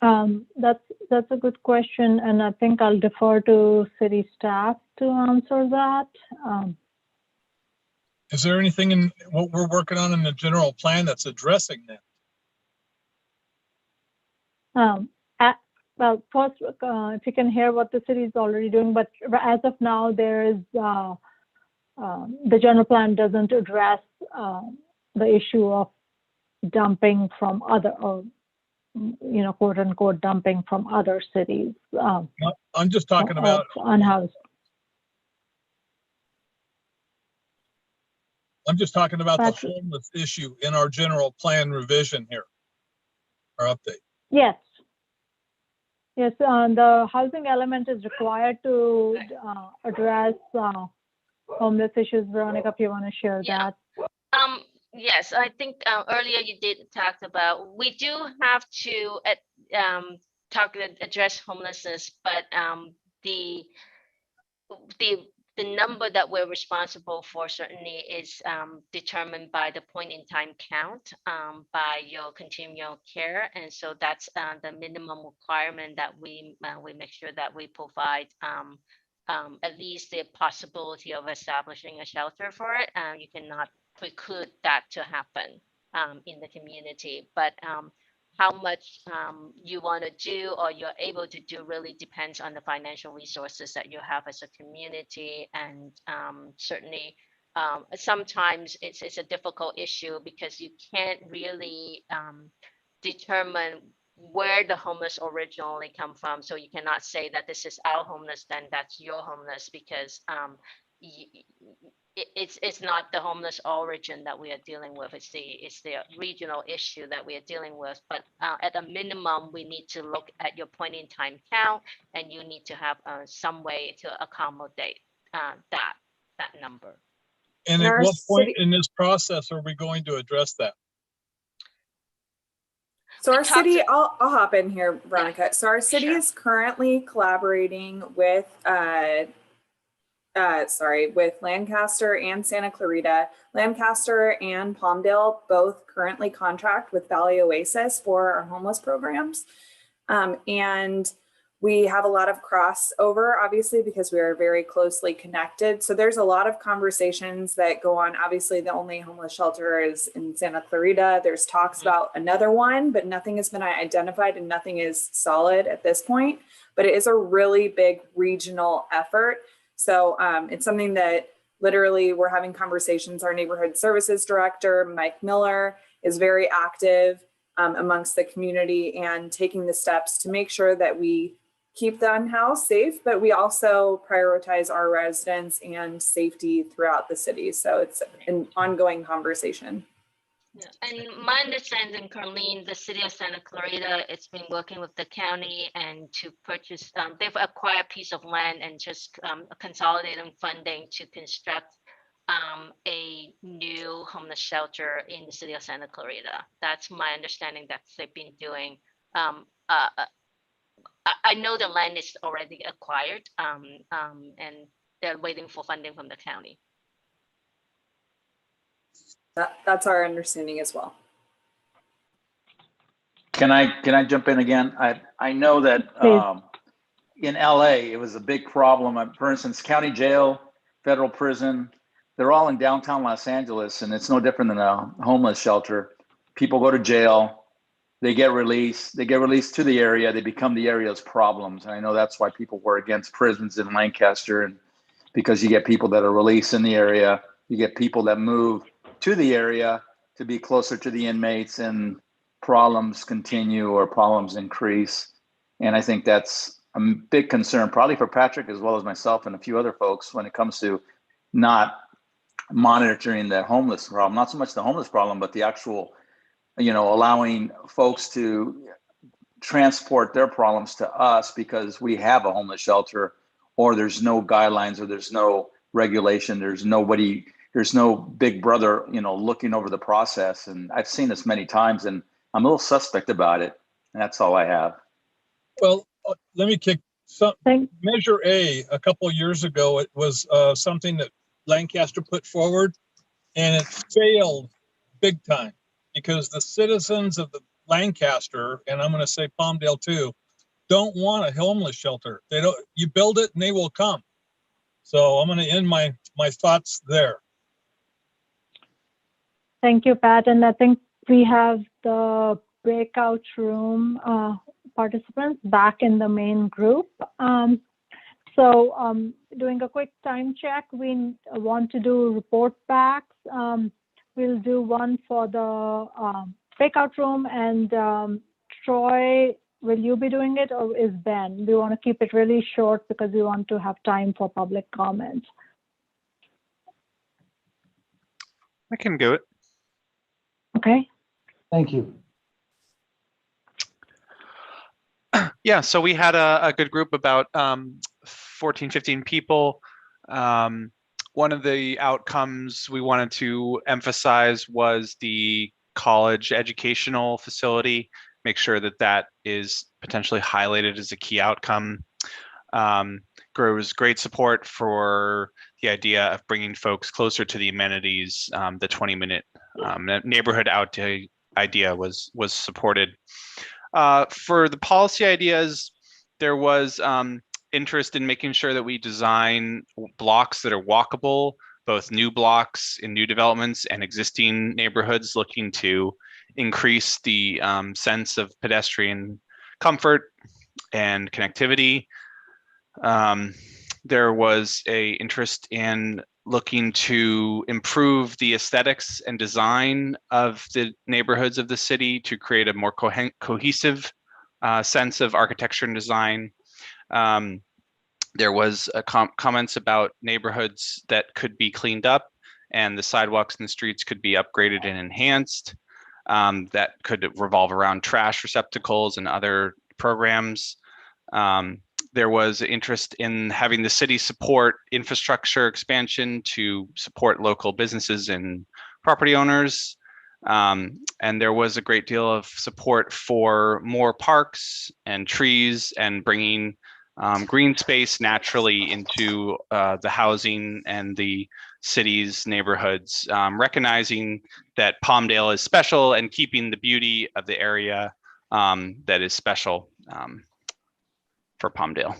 That's a good question, and I think I'll defer to city staff to answer that. Is there anything in what we're working on in the general plan that's addressing that? Well, first, if you can hear what the city is already doing, but as of now, there is the general plan doesn't address the issue of dumping from other, or you know, quote unquote, dumping from other cities. I'm just talking about unhoused. I'm just talking about the homeless issue in our general plan revision here, our update. Yes. Yes, the housing element is required to address homeless issues. Veronica, if you want to share that. Yes, I think earlier you did talk about, we do have to address homelessness, but the number that we're responsible for certainly is determined by the point in time count by your continual care. And so that's the minimum requirement that we make sure that we provide at least the possibility of establishing a shelter for it. You cannot preclude that to happen in the community, but how much you want to do or you're able to do really depends on the financial resources that you have as a community. And certainly sometimes it's a difficult issue because you can't really determine where the homeless originally come from. So you cannot say that this is our homeless, then that's your homeless, because it's not the homeless origin that we are dealing with. It's the regional issue that we are dealing with. But at a minimum, we need to look at your point in time count, and you need to have some way to accommodate that number. And at what point in this process are we going to address that? So our city, I'll hop in here, Veronica. Yeah. So our city is currently collaborating with with Lancaster and Santa Clarita. Lancaster and Palmdale both currently contract with Valley Oasis for our homeless programs. And we have a lot of crossover, obviously, because we are very closely connected. So there's a lot of conversations that go on. Obviously, the only homeless shelter is in Santa Clarita. There's talks about another one, but nothing has been identified and nothing is solid at this point. But it is a really big regional effort. So it's something that literally we're having conversations. Our neighborhood services director, Mike Miller, is very active amongst the community and taking the steps to make sure that we keep the unhoused safe, but we also prioritize our residents and safety throughout the city. So it's an ongoing conversation. Yeah. And my understanding, Carlene, the city of Santa Clarita, it's been working with the county and to purchase, they've acquired a piece of land and just consolidating funding to construct a new homeless shelter in the city of Santa Clarita. That's my understanding that they've been doing. I know the land is already acquired and they're waiting for funding from the county. That's our understanding as well. Can I jump in again? I know that in LA, it was a big problem. For instance, county jail, federal prison, they're all in downtown Los Angeles, and it's no different than a homeless shelter. People go to jail, they get released to the area, they become the area's problems. And I know that's why people were against prisons in Lancaster, and because you get people that are released in the area, you get people that move to the area to be closer to the inmates, and problems continue or problems increase. And I think that's a big concern, probably for Patrick as well as myself and a few other folks when it comes to not monitoring the homeless problem, not so much the homeless problem, but the actual, allowing folks to transport their problems to us because we have a homeless shelter, or there's no guidelines, or there's no regulation, there's no big brother, looking over the process. And I've seen this many times, and I'm a little suspect about it. And that's all I have. Well, let me kick Measure A couple of years ago. It was something that Lancaster put forward, and it failed big time because the citizens of the Lancaster, and I'm going to say Palmdale too, don't want a homeless shelter. They don't. You build it and they will come. So I'm going to end my thoughts there. Thank you, Pat. And I think we have the breakout room participants back in the main group. Doing a quick time check, we want to do report backs. We'll do one for the breakout room, and Troy, will you be doing it, or is Ben? We want to keep it really short because we want to have time for public comment. I can do it. Okay. Thank you. Yeah, so we had a good group, about 14, 15 people. One of the outcomes we wanted to emphasize was the college educational facility, make sure that that is potentially highlighted as a key outcome. There was great support for the idea of bringing folks closer to the amenities. The 20-minute neighborhood out idea was supported. For the policy ideas, there was interest in making sure that we design blocks that are walkable, both new blocks in new developments and existing neighborhoods, looking to increase the sense of pedestrian comfort and connectivity. There was an interest in looking to improve the aesthetics and design of the neighborhoods of the city to create a more cohesive sense of architecture and design. There was comments about neighborhoods that could be cleaned up, and the sidewalks and the streets could be upgraded and enhanced. That could revolve around trash receptacles and other programs. There was interest in having the city support infrastructure expansion to support local businesses and property owners. And there was a great deal of support for more parks and trees and bringing green space naturally into the housing and the city's neighborhoods, recognizing that Palmdale is special and keeping the beauty of the area that is special for Palmdale.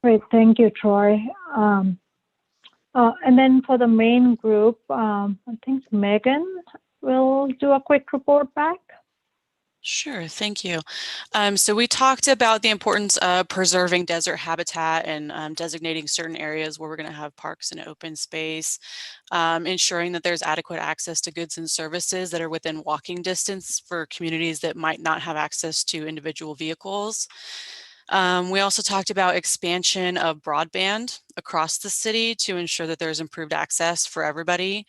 Great, thank you, Troy. And then for the main group, I think Megan will do a quick report back. Sure, thank you. So we talked about the importance of preserving desert habitat and designating certain areas where we're going to have parks and open space, ensuring that there's adequate access to goods and services that are within walking distance for communities that might not have access to individual vehicles. We also talked about expansion of broadband across the city to ensure that there's improved access for everybody.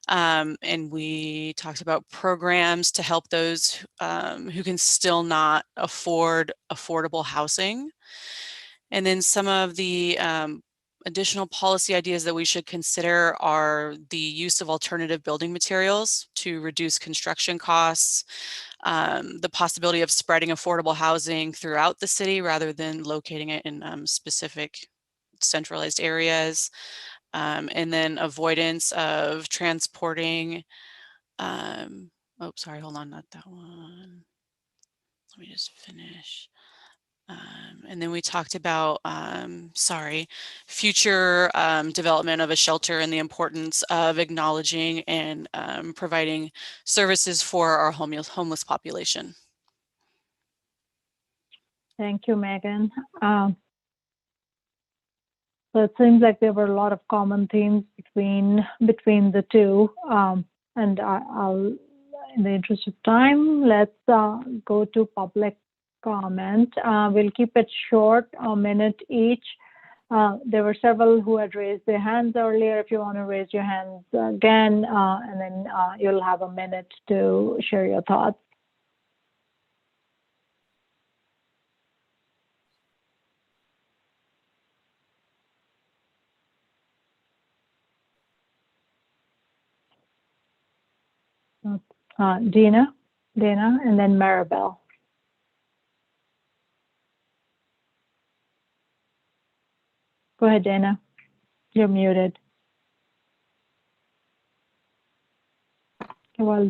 And we talked about programs to help those who can still not afford affordable housing. And then some of the additional policy ideas that we should consider are the use of alternative building materials to reduce construction costs, the possibility of spreading affordable housing throughout the city rather than locating it in specific centralized areas, and then avoidance of transporting, oh, sorry, hold on, not that one. Let me just finish. And then we talked about, future development of a shelter and the importance of acknowledging and providing services for our homeless population. Thank you, Megan. So it seems like there were a lot of common themes between the two. And I'll, in the interest of time, let's go to public comment. We'll keep it short, a minute each. There were several who had raised their hands earlier. If you want to raise your hands again, and then you'll have a minute to share your thoughts. Dana, and then Maribel. Go ahead, Dana. You're muted. Well,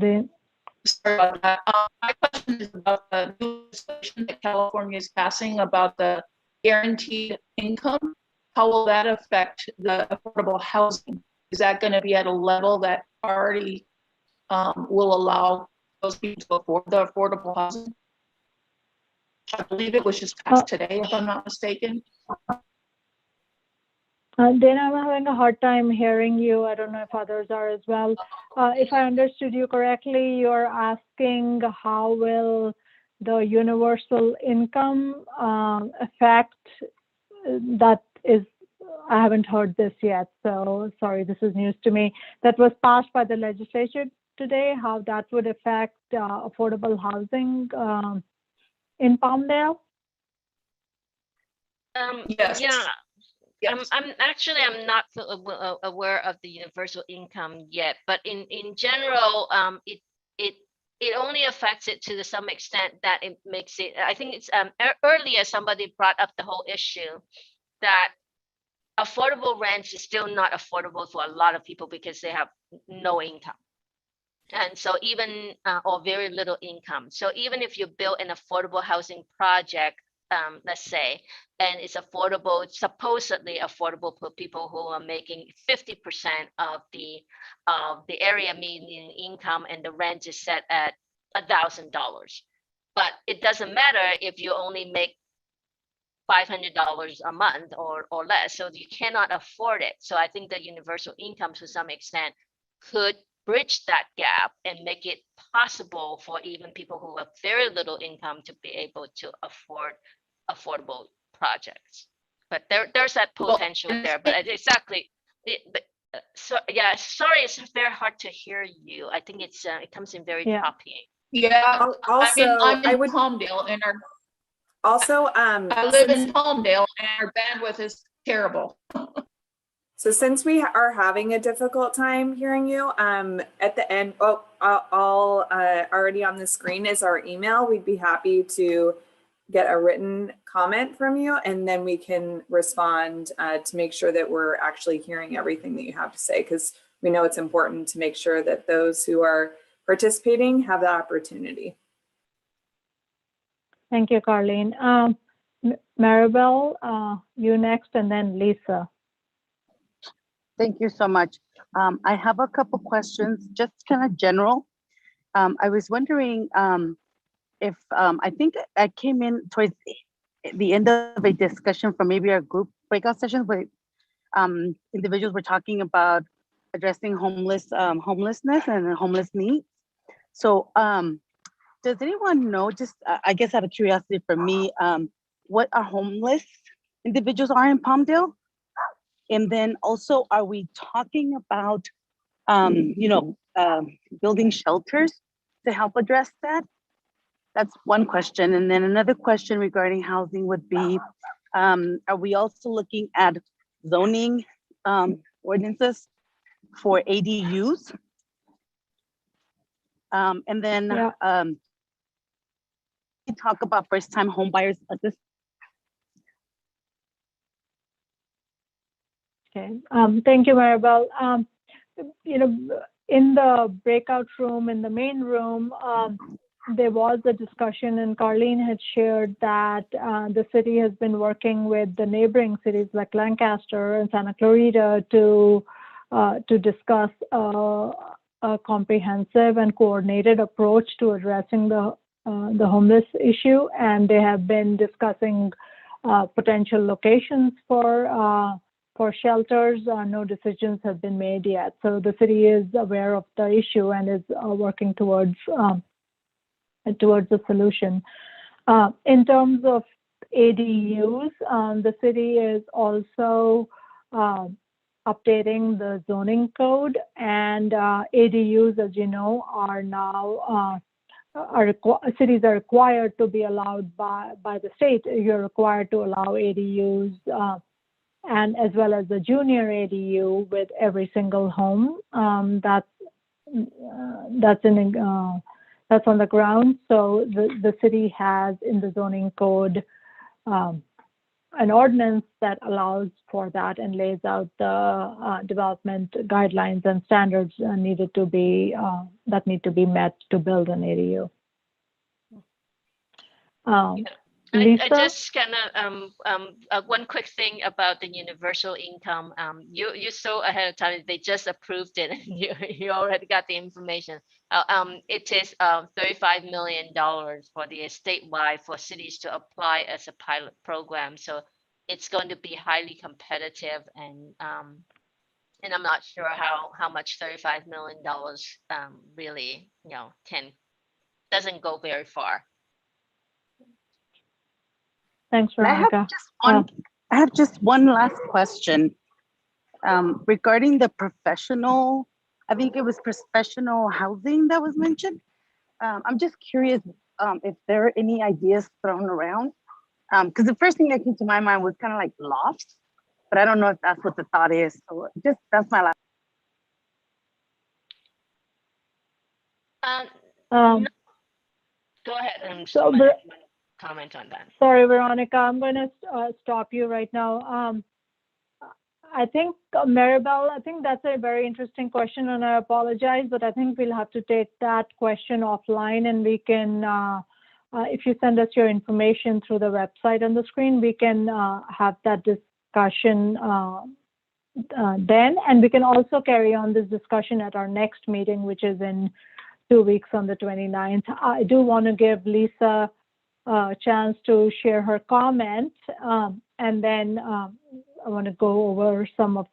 Sorry about that. My question is about the new legislation that California is passing about the guaranteed income. How will that affect the affordable housing? Is that going to be at a level that already will allow those people to afford the affordable housing? I believe it was just passed today, if I'm not mistaken. Dana, I'm having a hard time hearing you. I don't know if others are as well. If I understood you correctly, you're asking how will the universal income affect that is, I haven't heard this yet, so sorry, this is news to me. That was passed by the legislature today, how that would affect affordable housing in Palmdale? Yes. Yeah. Yes. I'm not aware of the universal income yet, but in general, it only affects it to some extent that it makes it. I think it's earlier somebody brought up the whole issue that affordable rent is still not affordable for a lot of people because they have no income. And so even or very little income. So even if you build an affordable housing project, let's say, and it's affordable, supposedly affordable for people who are making 50% of the area median income, and the rent is set at $1,000. But it doesn't matter if you only make $500 a month or less, so you cannot afford it. So I think the universal income to some extent could bridge that gap and make it possible for even people who have very little income to be able to afford affordable projects. But there's that potential there. But exactly, so yeah, sorry, it's very hard to hear you. I think it's it comes in very choppy. Yeah. Also, I'm in I would Palmdale, and I live in Palmdale, and our bandwidth is terrible. So since we are having a difficult time hearing you, at the end, already on the screen is our email. We'd be happy to get a written comment from you, and then we can respond to make sure that we're actually hearing everything that you have to say, because we know it's important to make sure that those who are participating have that opportunity. Thank you, Carlene. Maribel, you next, and then Lisa. Thank you so much. I have a couple questions, just kind of general. I was wondering if, I think I came in towards the end of a discussion from maybe our group breakout sessions where individuals were talking about addressing homelessness and homeless needs. So does anyone know, just I guess out of curiosity for me, what our homeless individuals are in Palmdale? And then also, are we talking about, building shelters to help address that? That's one question. And then another question regarding housing would be, are we also looking at zoning ordinances for ADUs? And then we talk about first-time home buyers assistance. Okay, thank you, Maribel. In the breakout room, in the main room, there was a discussion, and Carlene had shared that the city has been working with the neighboring cities like Lancaster and Santa Clarita to discuss a comprehensive and coordinated approach to addressing the homeless issue, and they have been discussing potential locations for For shelters, no decisions have been made yet. So the city is aware of the issue and is working towards a solution. In terms of ADUs, the city is also updating the zoning code, and ADUs, as you know, are now cities are required to be allowed by the state. You're required to allow ADUs and as well as the junior ADU with every single home. That's on the ground. So the city has in the zoning code an ordinance that allows for that and lays out the development guidelines and standards that need to be met to build an ADU. Lisa? I just one quick thing about the universal income. You saw ahead of time they just approved it. You already got the information. It is $35 million for the statewide for cities to apply as a pilot program. So it's going to be highly competitive, and I'm not sure how much $35 million really doesn't go very far. Thanks, Veronica. I have just one last question regarding the professional. I think it was professional housing that was mentioned. I'm just curious if there are any ideas thrown around, because the first thing that came to my mind was kind of like lofts, but I don't know if that's what the thought is. So that's my last. Go ahead and comment on that. Sorry, Veronica, I'm going to stop you right now. I think, Maribel, I think that's a very interesting question, and I apologize, but I think we'll have to take that question offline, and we can, if you send us your information through the website on the screen, we can have that discussion then, and we can also carry on this discussion at our next meeting, which is in 2 weeks on the 29th. I do want to give Lisa a chance to share her comment, and then I want to go over some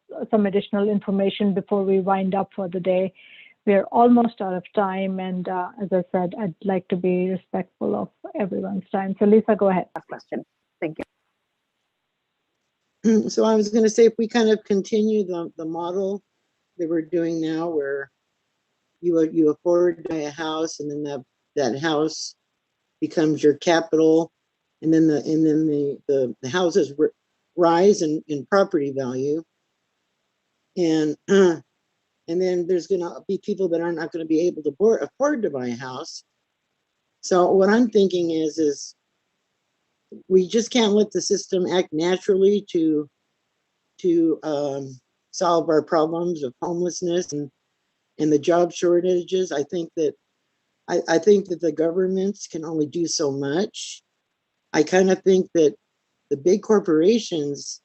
additional information before we wind up for the day. We're almost out of time, and as I said, I'd like to be respectful of everyone's time. So Lisa, go ahead. Question. Thank you. So I was going to say, if we kind of continue the model that we're doing now, where you afford to buy a house, and then that house becomes your capital, and then the houses rise in property value, and then there's going to be people that are not going to be able to afford to buy a house. So what I'm thinking is we just can't let the system act naturally to solve our problems of homelessness and the job shortages. I think that the governments can only do so much. I kind of think that the big corporations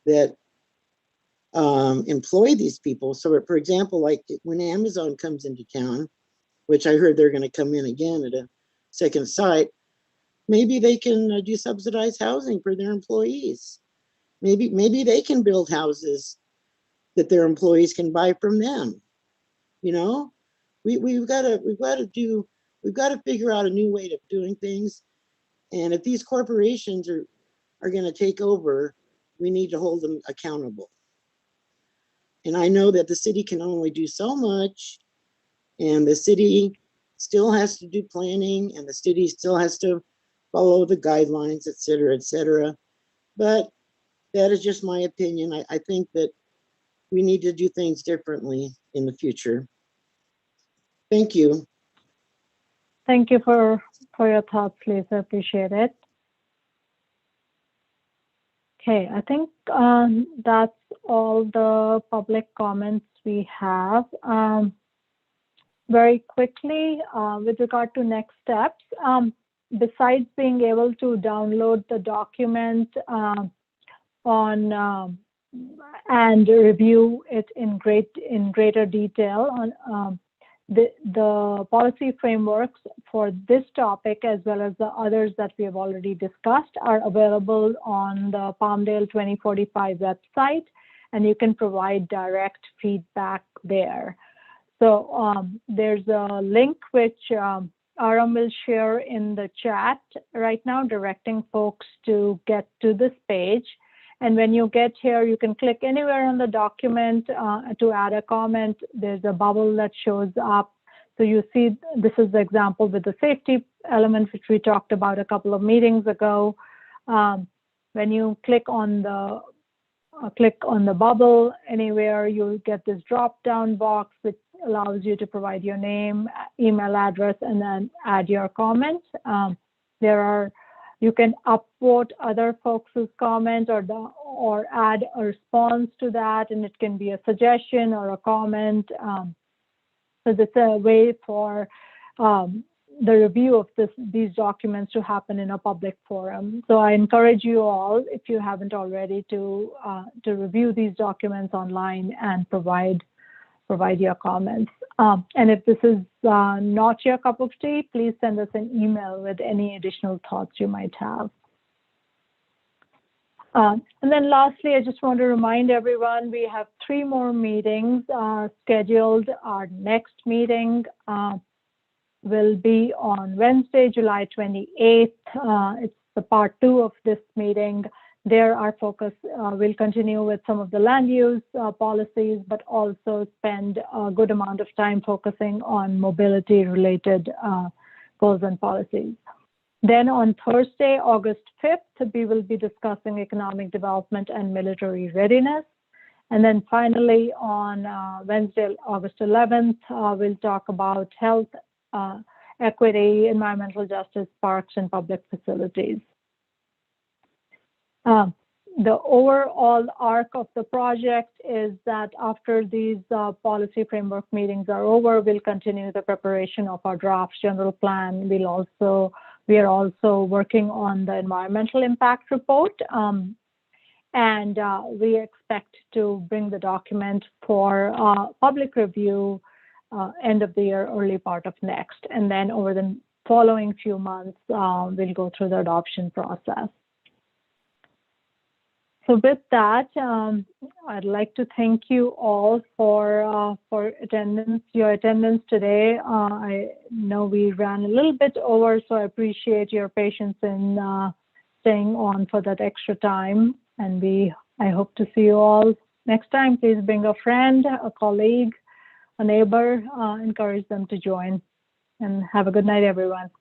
that employ these people, so for example, like when Amazon comes into town, which I heard they're going to come in again at a second site, maybe they can do subsidized housing for their employees. Maybe they can build houses that their employees can buy from them. You know, we've got to figure out a new way of doing things. And if these corporations are going to take over, we need to hold them accountable. And I know that the city can only do so much, and the city still has to do planning, and the city still has to follow the guidelines, et cetera, et cetera. But that is just my opinion. I think that we need to do things differently in the future. Thank you. Thank you for your thoughts, Lisa. Appreciate it. Okay, I think that's all the public comments we have. Very quickly, with regard to next steps, besides being able to download the document and review it in greater detail, the policy frameworks for this topic, as well as the others that we have already discussed, are available on the Palmdale 2045 website, and you can provide direct feedback there. So there's a link which Aram will share in the chat right now, directing folks to get to this page. And when you get here, you can click anywhere on the document to add a comment. There's a bubble that shows up. So you see, this is the example with the safety element, which we talked about a couple of meetings ago. When you click on the bubble anywhere, you'll get this drop-down box, which allows you to provide your name, email address, and then add your comment. You can upvote other folks' comment or add a response to that, and it can be a suggestion or a comment. So this is a way for the review of these documents to happen in a public forum. So I encourage you all, if you haven't already, to review these documents online and provide your comments. And if this is not your cup of tea, please send us an email with any additional thoughts you might have. And then lastly, I just want to remind everyone, we have 3 more meetings scheduled. Our next meeting will be on Wednesday, July 28th. It's the part 2 of this meeting. There, our focus will continue with some of the land use policies, but also spend a good amount of time focusing on mobility-related goals and policies. Then on Thursday, August 5th, we will be discussing economic development and military readiness. And then finally, on Wednesday, August 11th, we'll talk about health, equity, environmental justice, parks, and public facilities. The overall arc of the project is that after these policy framework meetings are over, we'll continue the preparation of our draft general plan. We are also working on the environmental impact report, and we expect to bring the document for public review end of the year, early part of next. And then over the following few months, we'll go through the adoption process. So with that, I'd like to thank you all for your attendance today. I know we ran a little bit over, so I appreciate your patience in staying on for that extra time. And I hope to see you all next time. Please bring a friend, a colleague, a neighbor, encourage them to join. And have a good night, everyone.